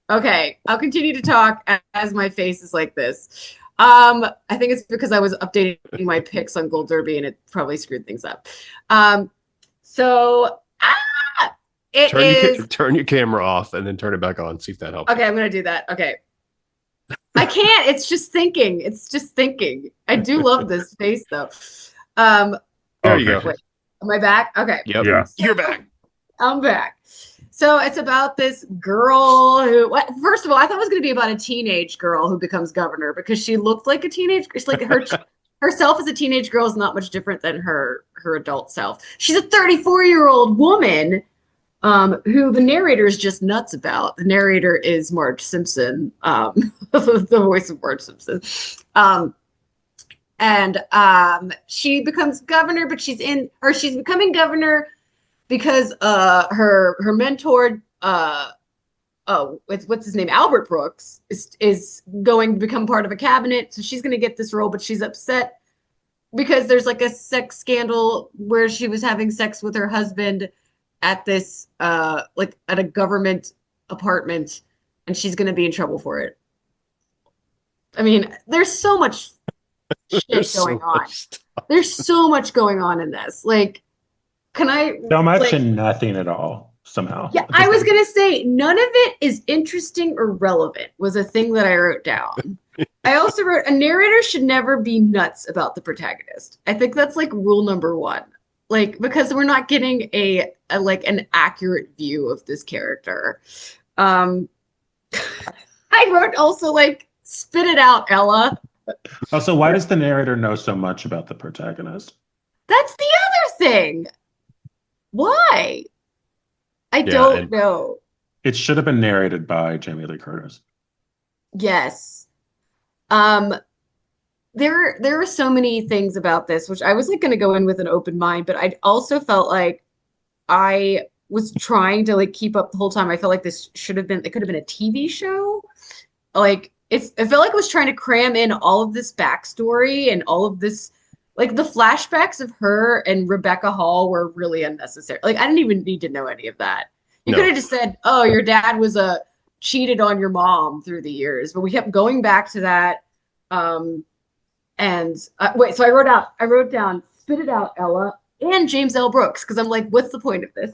Okay, I'll continue to talk as my face is like this. I think it's because I was updating my picks on Gold Derby and it probably screwed things up. Turn your camera off and then turn it back on. See if that helps. Okay, I'm gonna do that. Okay. I can't. It's just thinking. I do love this face though. There you go. Wait, am I back? Okay. Yep. Yeah. You're back. I'm back. So it's about this girl who, first of all, I thought it was going to be about a teenage girl who becomes governor because she looked like a teenage. It's like herself as a teenage girl is not much different than her adult self. She's a 34-year-old woman who the narrator is just nuts about. The narrator is Marge Simpson, the voice of Marge Simpson. She becomes governor, but she's becoming governor because her mentor, what's his name, Albert Brooks, is going to become part of a cabinet. So she's going to get this role, but she's upset because there's like a sex scandal where she was having sex with her husband at this like at a government apartment, and she's going to be in trouble for it. I mean, there's so much shit going on. There's so much going on in this. Like, can I? So much and nothing at all, somehow. Yeah, I was going to say, none of it is interesting or relevant, was a thing that I wrote down. I also wrote, a narrator should never be nuts about the protagonist. I think that's like rule number one. Like, because we're not getting like an accurate view of this character. I wrote also like, spit it out, Ella. Also, why does the narrator know so much about the protagonist? That's the other thing. Why? I don't know. It should have been narrated by Jamie Lee Curtis. Yes. There were so many things about this, which I was like going to go in with an open mind, but I also felt like I was trying to like keep up the whole time. I felt like it could have been a TV show. Like it felt like it was trying to cram in all of this backstory and all of this, like the flashbacks of her and Rebecca Hall were really unnecessary. Like I didn't even need to know any of that. You could have just said, "Oh, your dad was cheated on your mom through the years," but we kept going back to that. Wait, so I wrote down, spit it out, Ella, and James L. Brooks, because I'm like, what's the point of this?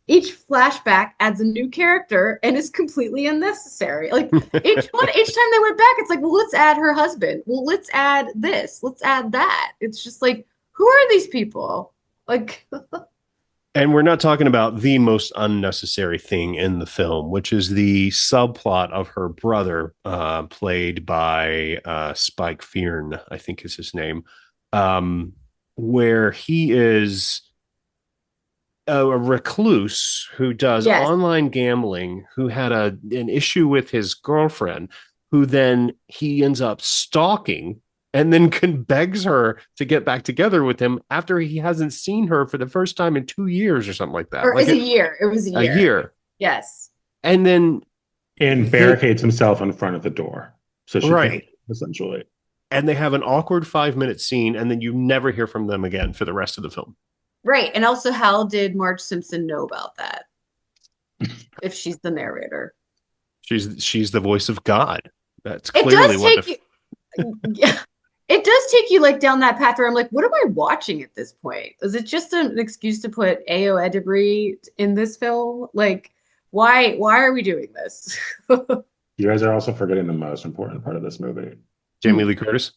Each flashback adds a new character and is completely unnecessary. Like each time they went back, it's like, well, let's add her husband. Well, let's add this. Let's add that. It's just like, who are these people? Like, and we're not talking about the most unnecessary thing in the film, which is the subplot of her brother, played by Spike Fearn, I think is his name, where he is a recluse who does online gambling, who had an issue with his girlfriend, who then he ends up stalking and then begs her to get back together with him after he hasn't seen her for the first time in 2 years or something like that. Or like a year. It was a year. A year. Yes. And then barricades himself in front of the door. So she can't, essentially. And they have an awkward 5-minute scene, and then you never hear from them again for the rest of the film. Right. And also, how did Marge Simpson know about that? If she's the narrator. She's the voice of God. That's clearly yeah. It does take you like down that path where I'm like, what am I watching at this point? Is it just an excuse to put Ayo Edebiri in this film? Like, why are we doing this? You guys are also forgetting the most important part of this movie. Jamie Lee Curtis.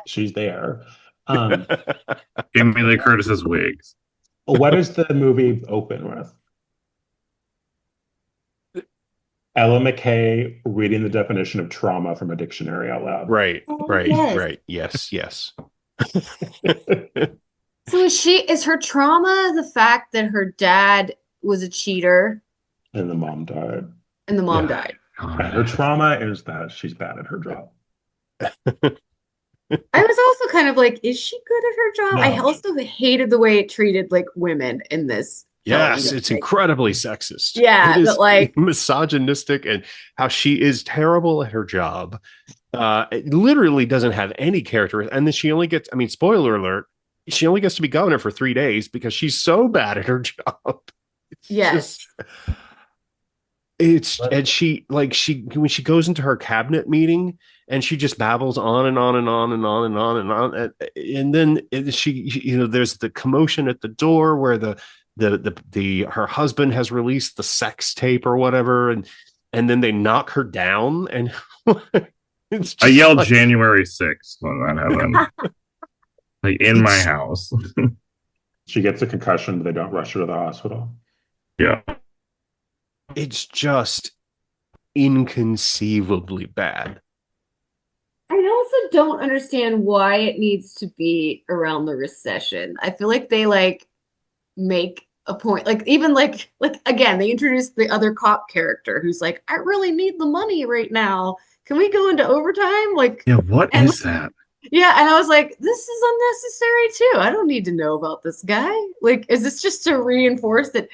She's there. Jamie Lee Curtis's wigs. What does the movie open with? Ella McCay reading the definition of trauma from a dictionary out loud. Right. Yes. So is her trauma the fact that her dad was a cheater? And the mom died. and the mom died. Right. Her trauma is that she's bad at her job. I was also kind of like, is she good at her job? I No. also hated the way it treated like women in this film. Yes, it's incredibly sexist. Yeah, it is but like misogynistic, and how she is terrible at her job. It literally doesn't have any character, and then she only gets. I mean, spoiler alert: she only gets to be governor for 3 days because she's so bad at her job. yes. And she when she goes into her cabinet meeting and she just babbles on and on and on and on and on and on, and then there's the commotion at the door where her husband has released the sex tape or whatever, and then they knock her down, and I yelled like, January 6th when that happened. Like in my house. She gets a concussion, but they don't rush her to the hospital. Yeah. It's just inconceivably bad. I also don't understand why it needs to be around the recession. I feel like they like make a point, like even like again, they introduced the other cop character who's like, I really need the money right now. Can we go into overtime? Like, yeah, what is that? Yeah, and I was like, this is unnecessary too. I don't need to know about this guy. Like, is this just to reinforce that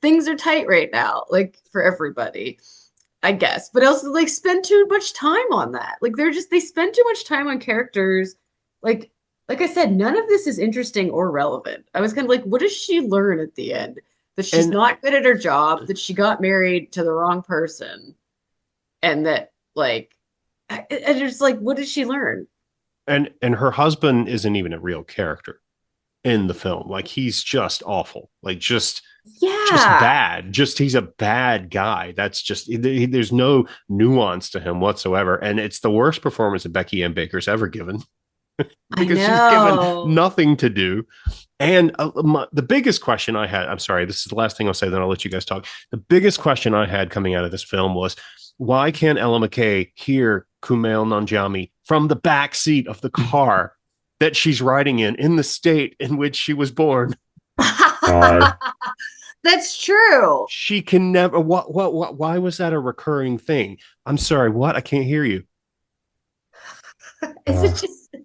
things are tight right now, like for everybody, I guess. But also like spend too much time on that. Like they spend too much time on characters. Like I said, none of this is interesting or relevant. I was kind of like, what does she learn at the end? That she's not good at her job, that she got married to the wrong person, and that like I just like, what did she learn? And her husband isn't even a real character in the film. Like he's just awful. Like just bad. Just he's a bad guy. That's just there's no nuance to him whatsoever. And it's the worst performance that Becky M. Baker's ever given. Because she's given nothing to do. And the biggest question I had, I'm sorry, this is the last thing I'll say, then I'll let you guys talk. The biggest question I had coming out of this film was, why can't Ella McCay hear Kumail Nanjiani from the back seat of the car that she's riding in the state in which she was born? That's true. She can never. Why was that a recurring thing? I'm sorry. What? I can't hear you. Is it just?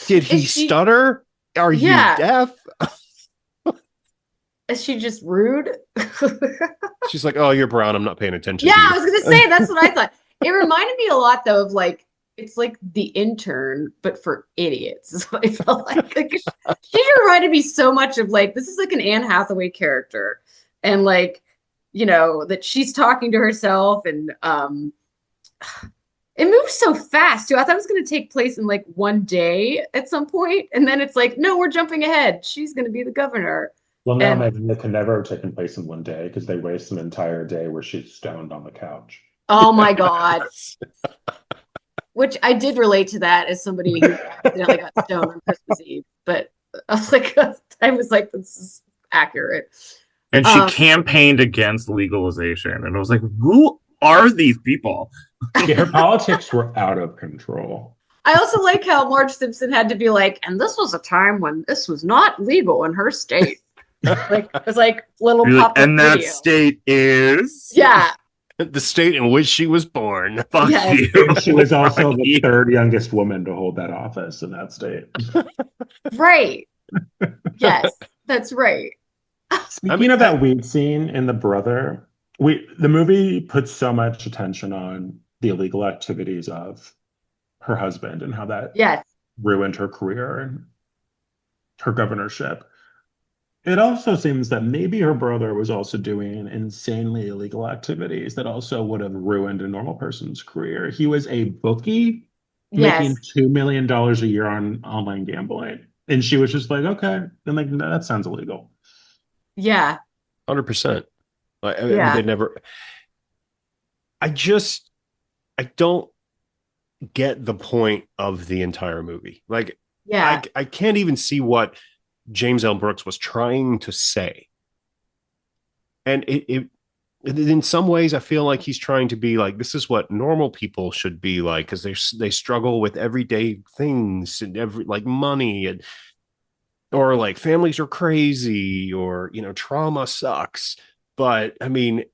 Did he stutter? Are you deaf? Is she just rude? She's like, oh, you're brown. I'm not paying attention. Yeah, I was gonna say that's what I thought. It reminded me a lot though of like, it's like The Intern, but for idiots. Is what I felt like. She reminded me so much of like, this is like an Anne Hathaway character, and like, you know, that she's talking to herself, and it moves so fast too. I thought it was going to take place in like one day at some point, and then it's like, no, we're jumping ahead. She's going to be the governor. Well, now Megan, it can never have taken place in one day because they waste an entire day where she's stoned on the couch. Oh my God. Which I did relate to that as somebody who accidentally got stoned on Christmas Eve. But I was like, this is accurate. And she campaigned against legalization. And I was like, who are these people? Yeah, her politics were out of control. I also like how Marge Simpson had to be like, and this was a time when this was not legal in her state. Like it was like little pop-up and that video. State is the state in which she was born. Fuck you. And she was also the third youngest woman to hold that office in that state. Right. Yes, that's right. Speaking of that weed scene in The Brother, the movie puts so much attention on the illegal activities of her husband and how that ruined her career and her governorship. It also seems that maybe her brother was also doing insanely illegal activities that also would have ruined a normal person's career. He was a bookie making $2 million a year on online gambling. And she was just like, okay. And like, no, that sounds illegal. Yeah. 100%. They never. I don't get the point of the entire movie. Like, I can't even see what James L. Brooks was trying to say. And it in some ways, I feel like he's trying to be like, this is what normal people should be like, because they struggle with everyday things and like money and or like families are crazy or, you know, trauma sucks. But I mean,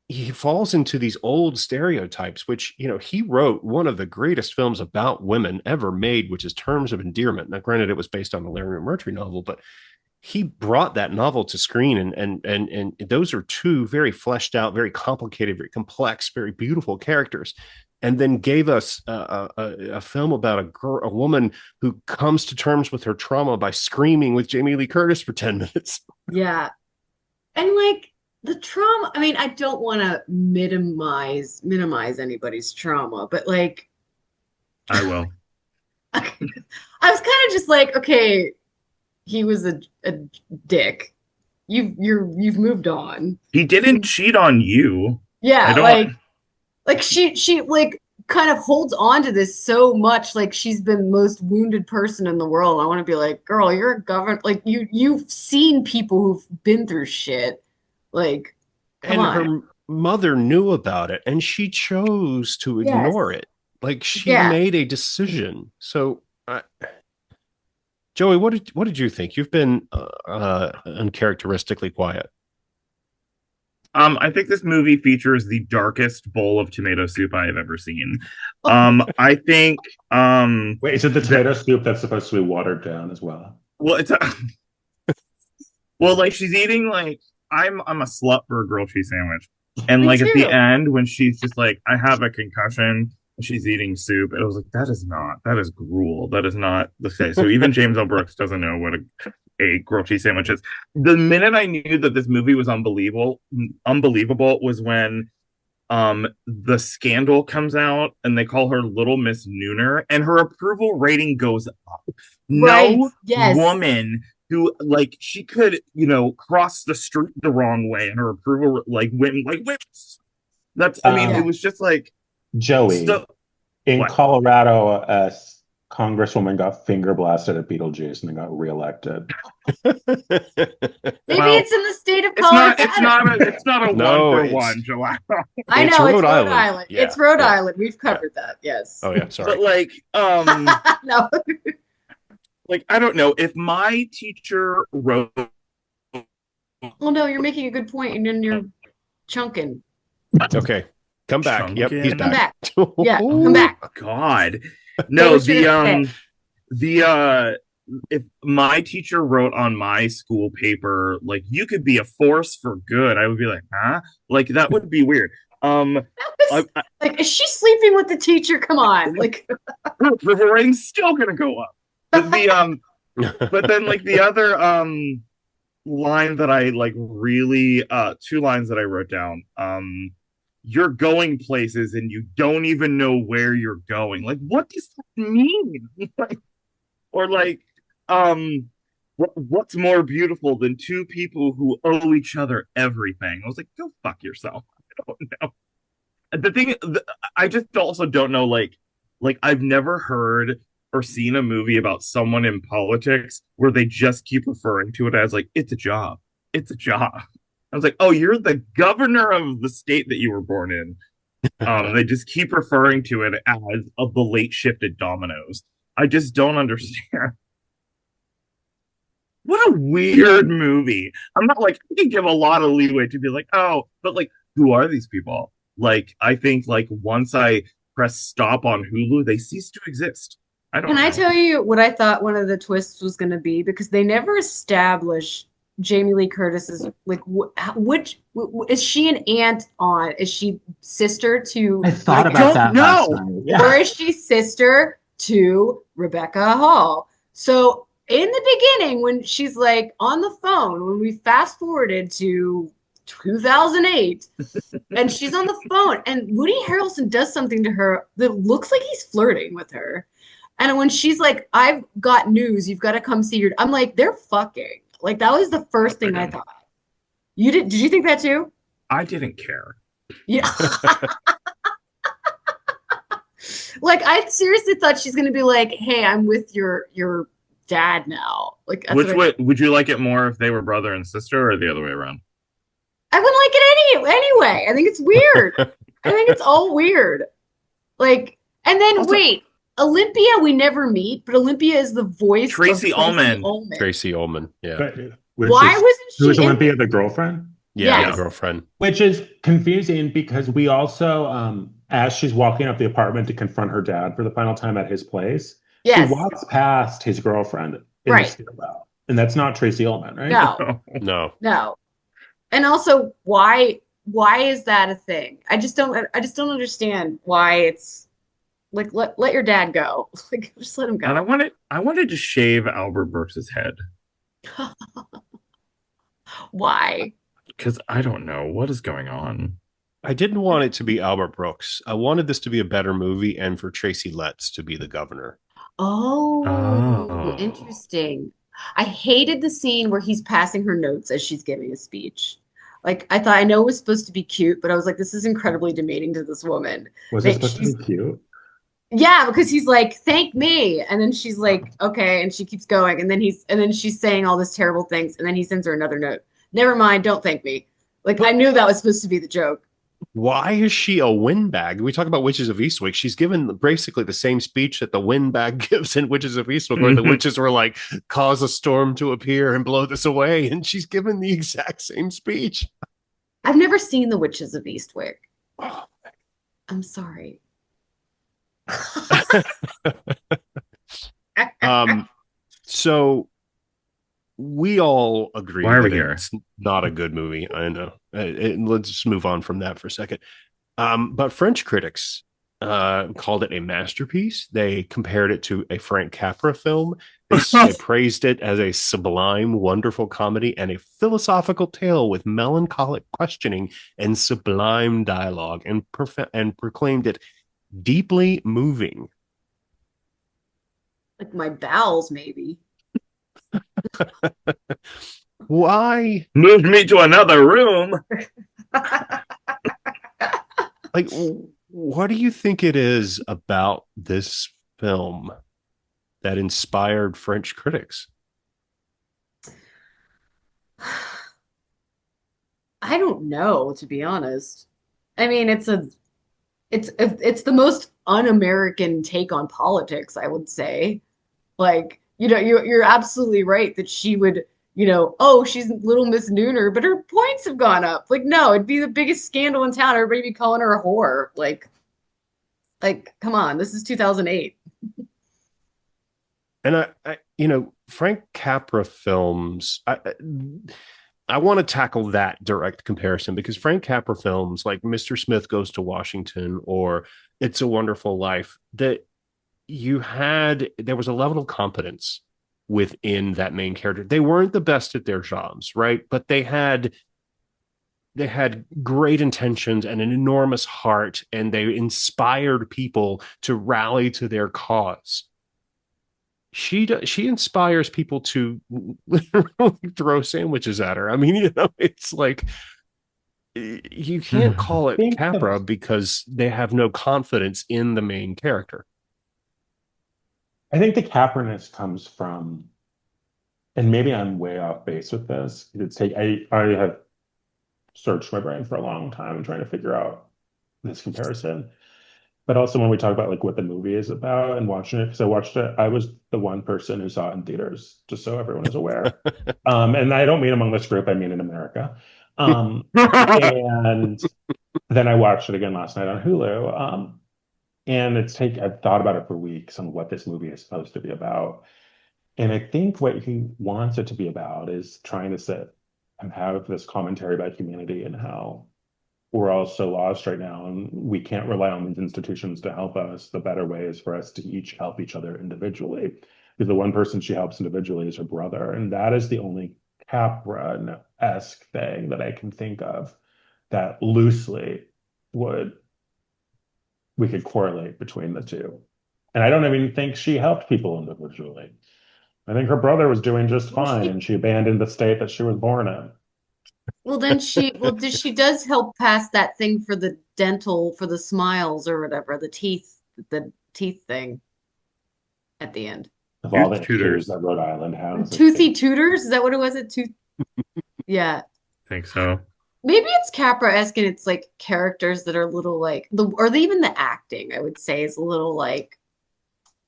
he falls into these old stereotypes, which, you know, he wrote one of the greatest films about women ever made, which is Terms of Endearment. Now, granted, it was based on the Larry McMurtry novel, but he brought that novel to screen, and those are two very fleshed out, very complicated, very complex, very beautiful characters, and then gave us a film about a woman who comes to terms with her trauma by screaming with Jamie Lee Curtis for 10 minutes. Yeah. And like the trauma, I mean, I don't want to minimize anybody's trauma, but like I will. I was kind of just like, okay, he was a dick. You've moved on. He didn't cheat on you. Yeah, like she like kind of holds on to this so much, like she's the most wounded person in the world. I want to be like, girl, you're a governor. Like you've seen people who've been through shit. Like, come on. Her mother knew about it, and she chose to ignore it. Like she made a decision. So, Joey, what did you think? You've been uncharacteristically quiet. I think this movie features the darkest bowl of tomato soup I have ever seen. I think. Wait, is it the tomato soup that's supposed to be watered down as well? Well, it's well, like she's eating like I'm a slut for a grilled cheese sandwich, and like at the end when she's just like, I have a concussion. She's eating soup. And I was like, that is gruel. That is not the same. So even James L. Brooks doesn't know what a grilled cheese sandwich is. The minute I knew that this movie was unbelievable was when the scandal comes out and they call her Little Miss Nooner and her approval rating goes up. No woman who like she could, you know, cross the street the wrong way and her approval like went like whips. That's I mean, it was just like Joey, in Colorado, a congresswoman got finger blasted at Beetlejuice and then got reelected. Maybe it's in the state of Colorado. It's not a 1-for-1, Jalal. I know it's Rhode Island. Yeah, it's Rhode Island. We've covered that. Yes. Oh yeah, sorry. But like, no. Like I don't know if my teacher wrote. Well, no, you're making a good point, and then you're chunking. Okay. Come back. Chunkin'. Yep, he's back. Yeah, come back. God. No, if my teacher wrote on my school paper, like, you could be a force for good, I would be like, huh? Like, that would be weird. Like, is she sleeping with the teacher? Come on. Like, the rating's still gonna go up. But but then like the other line that I like really two lines that I wrote down. You're going places and you don't even know where you're going. Like, what does that mean? What's more beautiful than two people who owe each other everything? I was like, go fuck yourself. I don't know. The thing, I just also don't know. Like I've never heard or seen a movie about someone in politics where they just keep referring to it as like, it's a job. It's a job. I was like, oh, you're the governor of the state that you were born in. They just keep referring to it as of the late shifted dominoes. I just don't understand. What a weird movie. I'm not like, I can give a lot of leeway to be like, oh, but like, who are these people? Like, I think like once I press stop on Hulu, they cease to exist. Can I tell you what I thought one of the twists was going to be? Because they never established Jamie Lee Curtis's, like, which is she an aunt on? Is she sister to? I thought about that. No, yeah. Or is she sister to Rebecca Hall? So in the beginning, when she's like on the phone, when we fast forwarded to 2008, and she's on the phone, and Woody Harrelson does something to her that looks like he's flirting with her. And when she's like, "I've got news, you've got to come see your," I'm like, they're fucking. Like, that was the first thing I thought. Did you think that too? I didn't care. Yeah. Like, I seriously thought she's gonna be like, "Hey, I'm with your dad now." Like, would you like it more if they were brother and sister, or the other way around? I wouldn't like it anyway. I think it's weird. I think it's all weird. Like, and then also, wait. Olympia, we never meet, but Olympia is the voice Tracy of Ullman. Tracy Ullman, yeah. Why wasn't she? Was Olympia the girlfriend? Yeah, Yes. the girlfriend. Which is confusing because we also, as she's walking up the apartment to confront her dad for the final time at his place, she Yes. walks past his girlfriend in the Right. stairwell. And that's not Tracy Ullman, right? No. No. No. And also, why is that a thing? I just don't understand why it's like let your dad go. Like just let him And go. I wanted to shave Albert Brooks's head Why? because I don't know what is going on. I didn't want it to be Albert Brooks. I wanted this to be a better movie and for Tracy Letts to be the governor. Oh, Oh. interesting. I hated the scene where he's passing her notes as she's giving a speech. Like I thought I know it was supposed to be cute, but I was like, this is incredibly demeaning to this woman. Was it That supposed to she's be cute? Yeah, because he's like, thank me. And then she's like, okay, and she keeps going, and then she's saying all this terrible things, and then he sends her another note. Never mind, don't thank me. Like I But knew that was supposed to be the joke. why is she a windbag? We talk about Witches of Eastwick. She's given basically the same speech that the windbag gives in Witches of Eastwick, where the witches were like, cause a storm to appear and blow this away. And she's given the exact same speech. I've never seen The Witches of Eastwick. Oh. I'm sorry. So we all agree Why are we that here? it's not a good movie. I know. Let's just move on from that for a second. But French critics called it a masterpiece. They compared it to a Frank Capra film. They praised it as a sublime, wonderful comedy and a philosophical tale with melancholic questioning and sublime dialogue, and proclaimed it deeply moving. Like my bowels, maybe. Why? Moved me to another room. Like, what do you think it is about this film that inspired French critics? I don't know, to be honest. I mean, it's the most un-American take on politics, I would say. Like, you're absolutely right that she would, oh, she's Little Miss Nooner, but her points have gone up. Like, no, it'd be the biggest scandal in town. Everybody be calling her a whore. Like, come on, this is 2008. And Frank Capra films, I want to tackle that direct comparison because Frank Capra films like Mr. Smith Goes to Washington or It's a Wonderful Life, that there was a level of competence within that main character. They weren't the best at their jobs, right? But they had great intentions and an enormous heart, and they inspired people to rally to their cause. She inspires people to literally throw sandwiches at her. I mean, it's like you can't call it Capra because they have no confidence in the main character. I think the Caperness comes from, and maybe I'm way off base with this. I have searched my brain for a long time trying to figure out this comparison. But also when we talk about like what the movie is about and watching it, because I watched it, I was the one person who saw it in theaters, just so everyone is aware. And I don't mean among this group, I mean in America. And then I watched it again last night on Hulu. And I've thought about it for weeks on what this movie is supposed to be about. And I think what he wants it to be about is trying to sit and have this commentary about humanity and how we're all so lost right now and we can't rely on these institutions to help us. The better way is for us to each help each other individually. Because the one person she helps individually is her brother. And that is the only Capra-esque thing that I can think of that loosely we could correlate between the two. And I don't even think she helped people individually. I think her brother was doing just fine and she abandoned the state that she was born in. Well, then she does help pass that thing for the dental, for the smiles or whatever, the teeth thing at the end. Of all the Tutors. issues that Rhode Island has. Toothy Tutors? Is that what it was? Yeah. I think so. Maybe it's Capra-esque and it's like characters that are a little like even the acting, I would say, is a little like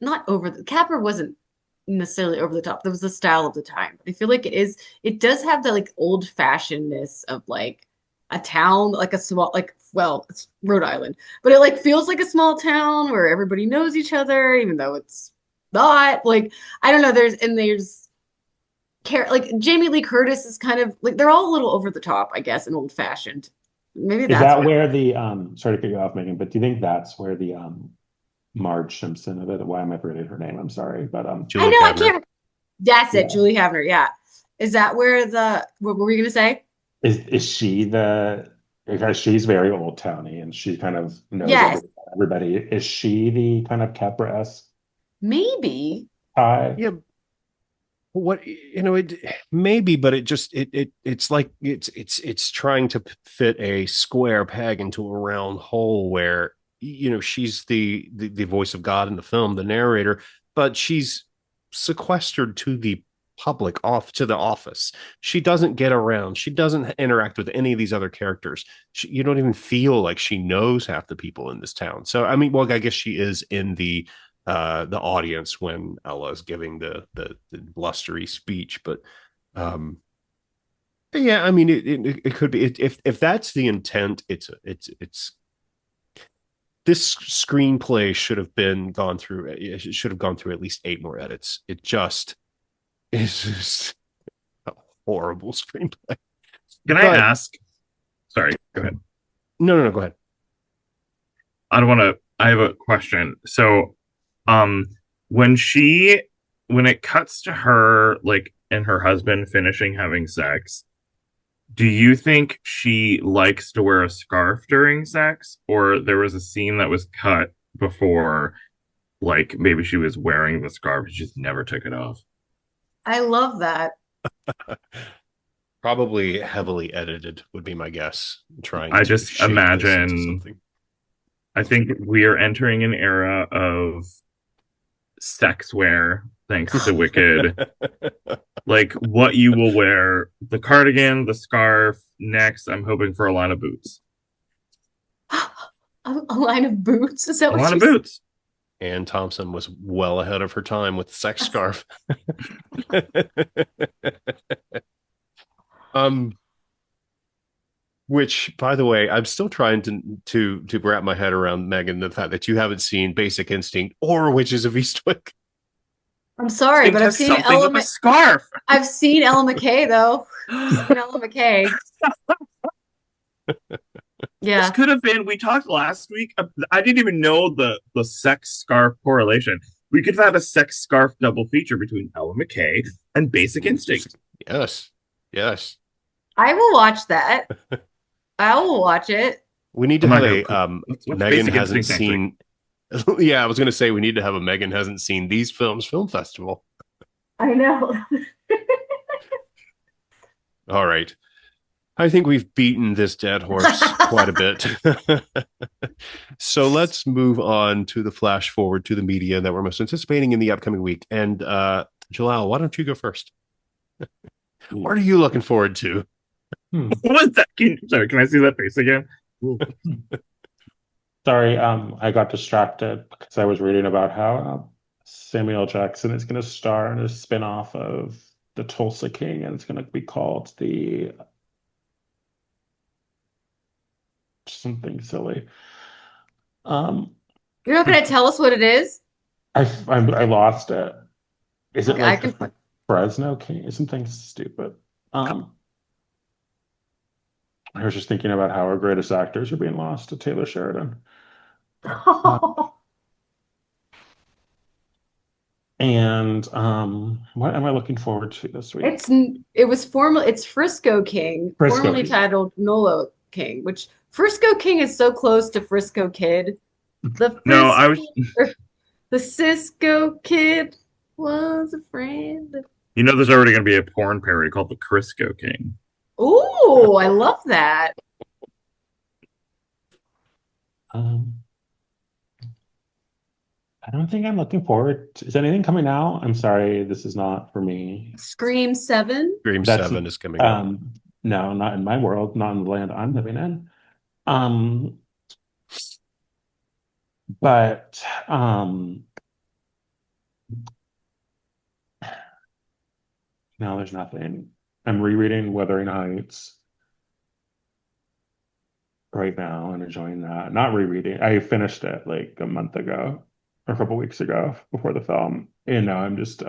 not over the Capra wasn't necessarily over the top. That was the style of the time. But I feel like it does have the like old fashionedness of like a town, like a small, like, well, it's Rhode Island, but it like feels like a small town where everybody knows each other, even though it's not. Like, I don't know. Like Jamie Lee Curtis is kind of like they're all a little over the top, I guess, and old fashioned. Maybe Is that's that why. where the sorry to cut you off, Megan, but do you think that's where the Marge Simpson of it? Why am I forgetting her name? I'm sorry, but I Julie know I Kavner. can't. That's yeah. it, Julie Havner. Yeah, is that where the what were we gonna say? Is she the because she's very old towny and she kind of knows Yes, everybody. Is she the kind of Capra-esque maybe. tie? Yeah, what it maybe, but it's like it's trying to fit a square peg into a round hole where she's the voice of God in the film, the narrator, but she's sequestered to the public, off to the office. She doesn't get around, she doesn't interact with any of these other characters. You don't even feel like she knows half the people in this town. So I mean, well, I guess she is in the audience when Ella is giving the blustery speech. But yeah, I mean, it could be, if that's the intent. It's this screenplay should have been gone through. It should have gone through at least 8 more edits. It just is just a horrible screenplay. Can I ask? Sorry, go ahead. No, go ahead. I don't want to. I have a question. So, um, when she, when it cuts to her, like, and her husband finishing having sex, do you think she likes to wear a scarf during sex, or there was a scene that was cut before, like maybe she was wearing the scarf, she just never took it off? I love that. Probably heavily edited would be my guess. Trying I to just shape this into imagine. something. I think we are entering an era of sex wear, thanks to Wicked. Like what you will wear: the cardigan, the scarf. Next, I'm hoping for a line of boots. A line of boots? Is that A what line you of boots. Anne Thompson was well ahead of her time with the sex scarf. um, which, by the way, I'm still trying to wrap my head around, Megan, the fact that you haven't seen Basic Instinct or Witches of Eastwick. I'm sorry, but I've seen something with a scarf. I've seen Ella McCay though. I've seen Ella McCay. Yeah. This could have been. We talked last week. I didn't even know the sex scarf correlation. We could have had a sex scarf double feature between Ella McCay and Basic Instinct. Yes. I will watch that. I will watch it. We need to have a Megan Basic hasn't Instinct seen. Yeah, I was going to say we need to have a Megan hasn't seen these films film festival. I know. All right. I think we've beaten this dead horse quite a bit. So let's move on to the flash forward to the media that we're most anticipating in the upcoming week. And Jalal, why don't you go first? What are you looking forward to? What was that? Sorry, can I see that face again? Sorry, I got distracted because I was reading about how Samuel Jackson is going to star in a spin-off of The Tulsa King, and it's going to be called the something silly. You're not gonna tell us what it is? I lost it. Is it Okay, like I can. Fresno King or something stupid? I was just thinking about how our greatest actors are being lost to Taylor Sheridan. And what am I looking forward to this week? It's Frisco King, formerly King. titled Nolo King, which Frisco King is so close to Frisco Kid. The Cisco Kid was a friend. You know, there's already going to be a porn parody called The Crisco King. Ooh, I love that. I don't think I'm looking forward to, is anything coming out? I'm sorry, this is not for me. Scream 7. Scream 7 is coming out. No, not in my world, not in the land I'm living in. But No, there's nothing. I'm rereading Wuthering Heights right now and enjoying that. Not rereading. I finished it like a month ago or a couple weeks ago before the film. And now I'm just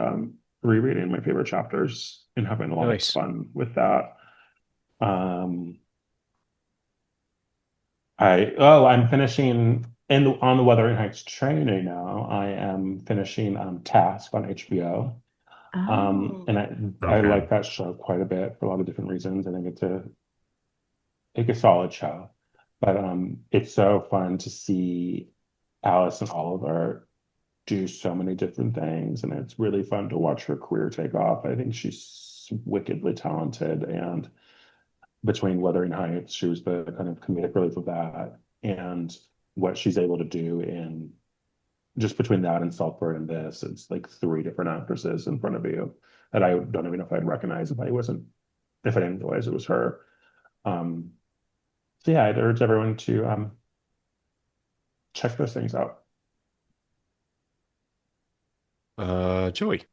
rereading my favorite chapters and having a lot of Nice. fun with that. Um I'm finishing on the Wuthering Heights training now. I am finishing Task on HBO. Oh. And I Okay. like that show quite a bit for a lot of different reasons. I think it's a solid show. But it's so fun to see Alice and Oliver do so many different things, and it's really fun to watch her career take off. I think she's wickedly talented, and between Wuthering Heights, she was the kind of comedic relief of that, and what she's able to do in just between that and Saltburn and this, it's like three different actresses in front of you that I don't even know if I'd recognize if I didn't realize it was her. Um, so yeah, I'd urge everyone to check those things out. Joey.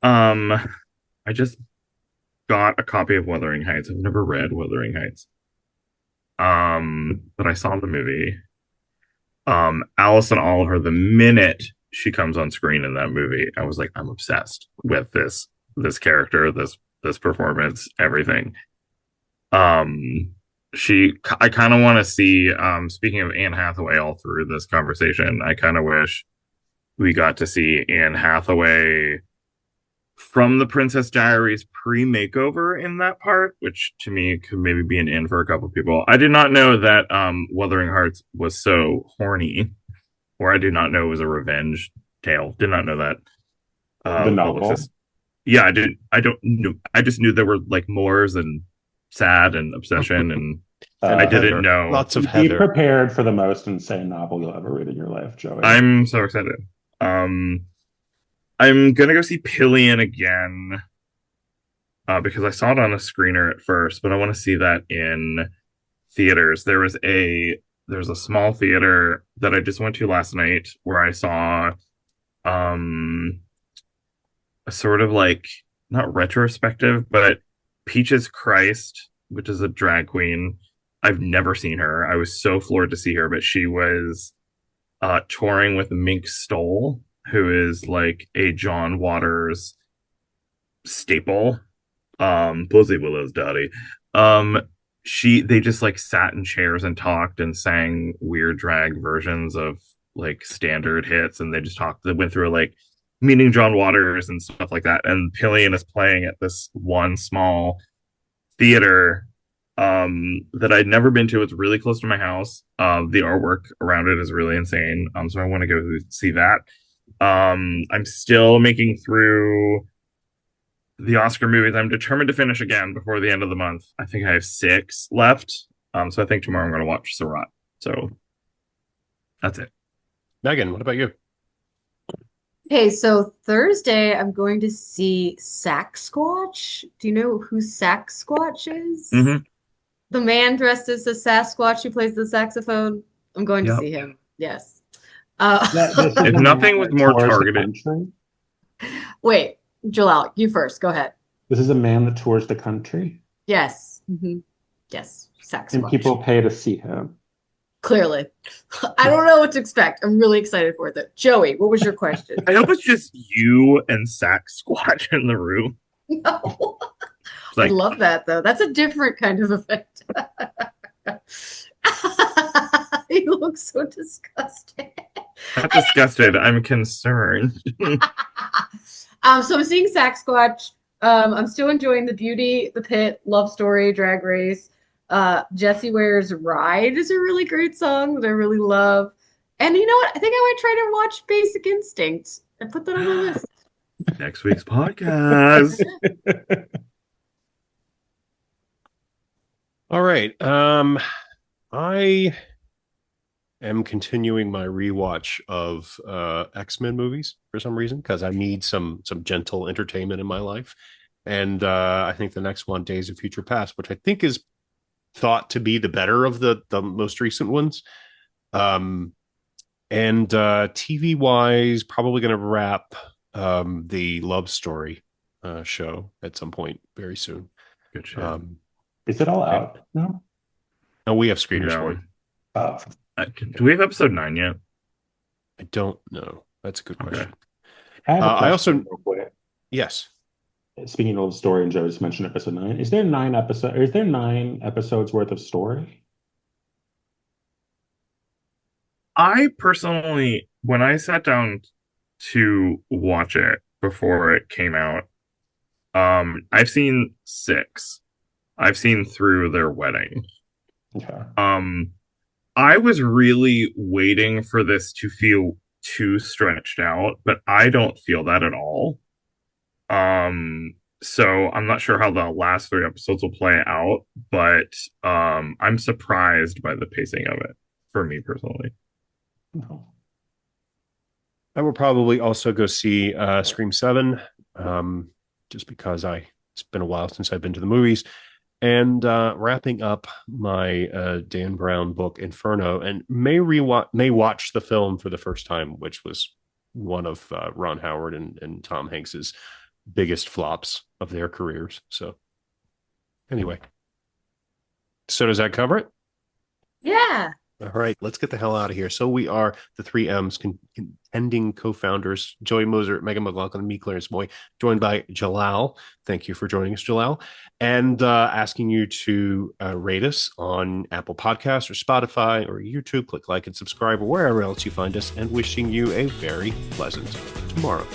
Um, I just got a copy of Wuthering Heights. I've never read Wuthering Heights. But I saw the movie. Allison Oliver, the minute she comes on screen in that movie, I was like, I'm obsessed with this character, this performance, everything. Um, I kind of want to see. Speaking of Anne Hathaway, all through this conversation, I kind of wish we got to see Anne Hathaway from the Princess Diaries pre-makeover in that part, which to me could maybe be an in for a couple of people. I did not know that Wuthering Hearts was so horny, or I did not know it was a revenge tale. Did not know that. The What was this? novel. Yeah, I did. I don't know. I just knew there were like Moors and sad and obsession, and And I Uh, didn't Heather. know. Lots of be Heather. prepared for the most insane novel you'll ever read in your life, Joey. I'm so excited. Um, I'm gonna go see Pillion again because I saw it on a screener at first, but I want to see that in theaters. There's a small theater that I just went to last night where I saw um a sort of like not retrospective, but Peaches Christ, which is a drag queen. I've never seen her. I was so floored to see her, but she was touring with Mink Stole, who is like a John Waters staple. Pussy Willow's daddy. Um, they just like sat in chairs and talked and sang weird drag versions of like standard hits, and they just talked. They went through like meeting John Waters and stuff like that. And Pillion is playing at this one small theater that I'd never been to. It's really close to my house. The artwork around it is really insane. So I want to go see that. I'm still making through the Oscar movies. I'm determined to finish again before the end of the month. I think I have 6 left. So I think tomorrow I'm going to watch Surratt. So that's it. Megan, what about you? Okay, so Thursday I'm going to see Sasquatch. Do you know who Sasquatch is? Mm-hmm. The man dressed as a Sasquatch who plays the saxophone. I'm going to Yep. see him. Yes. This is If a nothing man was that more tours the targeted. country. Wait, Jalal, you first. Go ahead. This is a man that tours the country, Yes. Yes, and Sasquatch. people pay to see him. Clearly. I don't know what to expect. I'm really excited for it though. Joey, what was your question? I hope it's just you and Sasquatch in the room. No. It's like, I love that though. That's a different kind of effect. He looks so disgusted. not disgusted. I'm concerned. So I'm seeing Sasquatch. I'm still enjoying the Beauty, the Pit, Love Story, Drag Race. Jessie Ware's Ride is a really great song that I really love. And you know what? I think I might try to watch Basic Instinct and put that on my list. Next week's podcast. All right. I am continuing my rewatch of X-Men movies for some reason because I need some gentle entertainment in my life. And I think the next one, Days of Future Past, which I think is thought to be the better of the most recent ones. And TV wise, probably going to wrap the Love Story show at some point very soon. Good shit. Is it all out now? And we have screeners for it. Oh. Do we have episode 9 yet? I don't know. That's a good question. I have a question I also real quick. Yes. Speaking of the story, and Joe just mentioned episode 9. Is there 9 episodes worth of story? I personally, when I sat down to watch it before it came out, I've seen 6. I've seen through their wedding. Okay. I was really waiting for this to feel too stretched out, but I don't feel that at all. So I'm not sure how the last 3 episodes will play out, but I'm surprised by the pacing of it for me personally. No. I will probably also go see Scream 7, just because it's been a while since I've been to the movies. And wrapping up my Dan Brown book Inferno, and may watch the film for the first time, which was one of Ron Howard and Tom Hanks's biggest flops of their careers. So anyway, so does that cover it? Yeah. All right, let's get the hell out of here. So we are the 3M's contending co-founders, Joey Moser, Megan McLaughlin, me, Clarence Moy, joined by Jalal. Thank you for joining us, Jalal. And asking you to rate us on Apple Podcasts or Spotify or YouTube. Click like and subscribe or wherever else you find us, and wishing you a very pleasant tomorrow.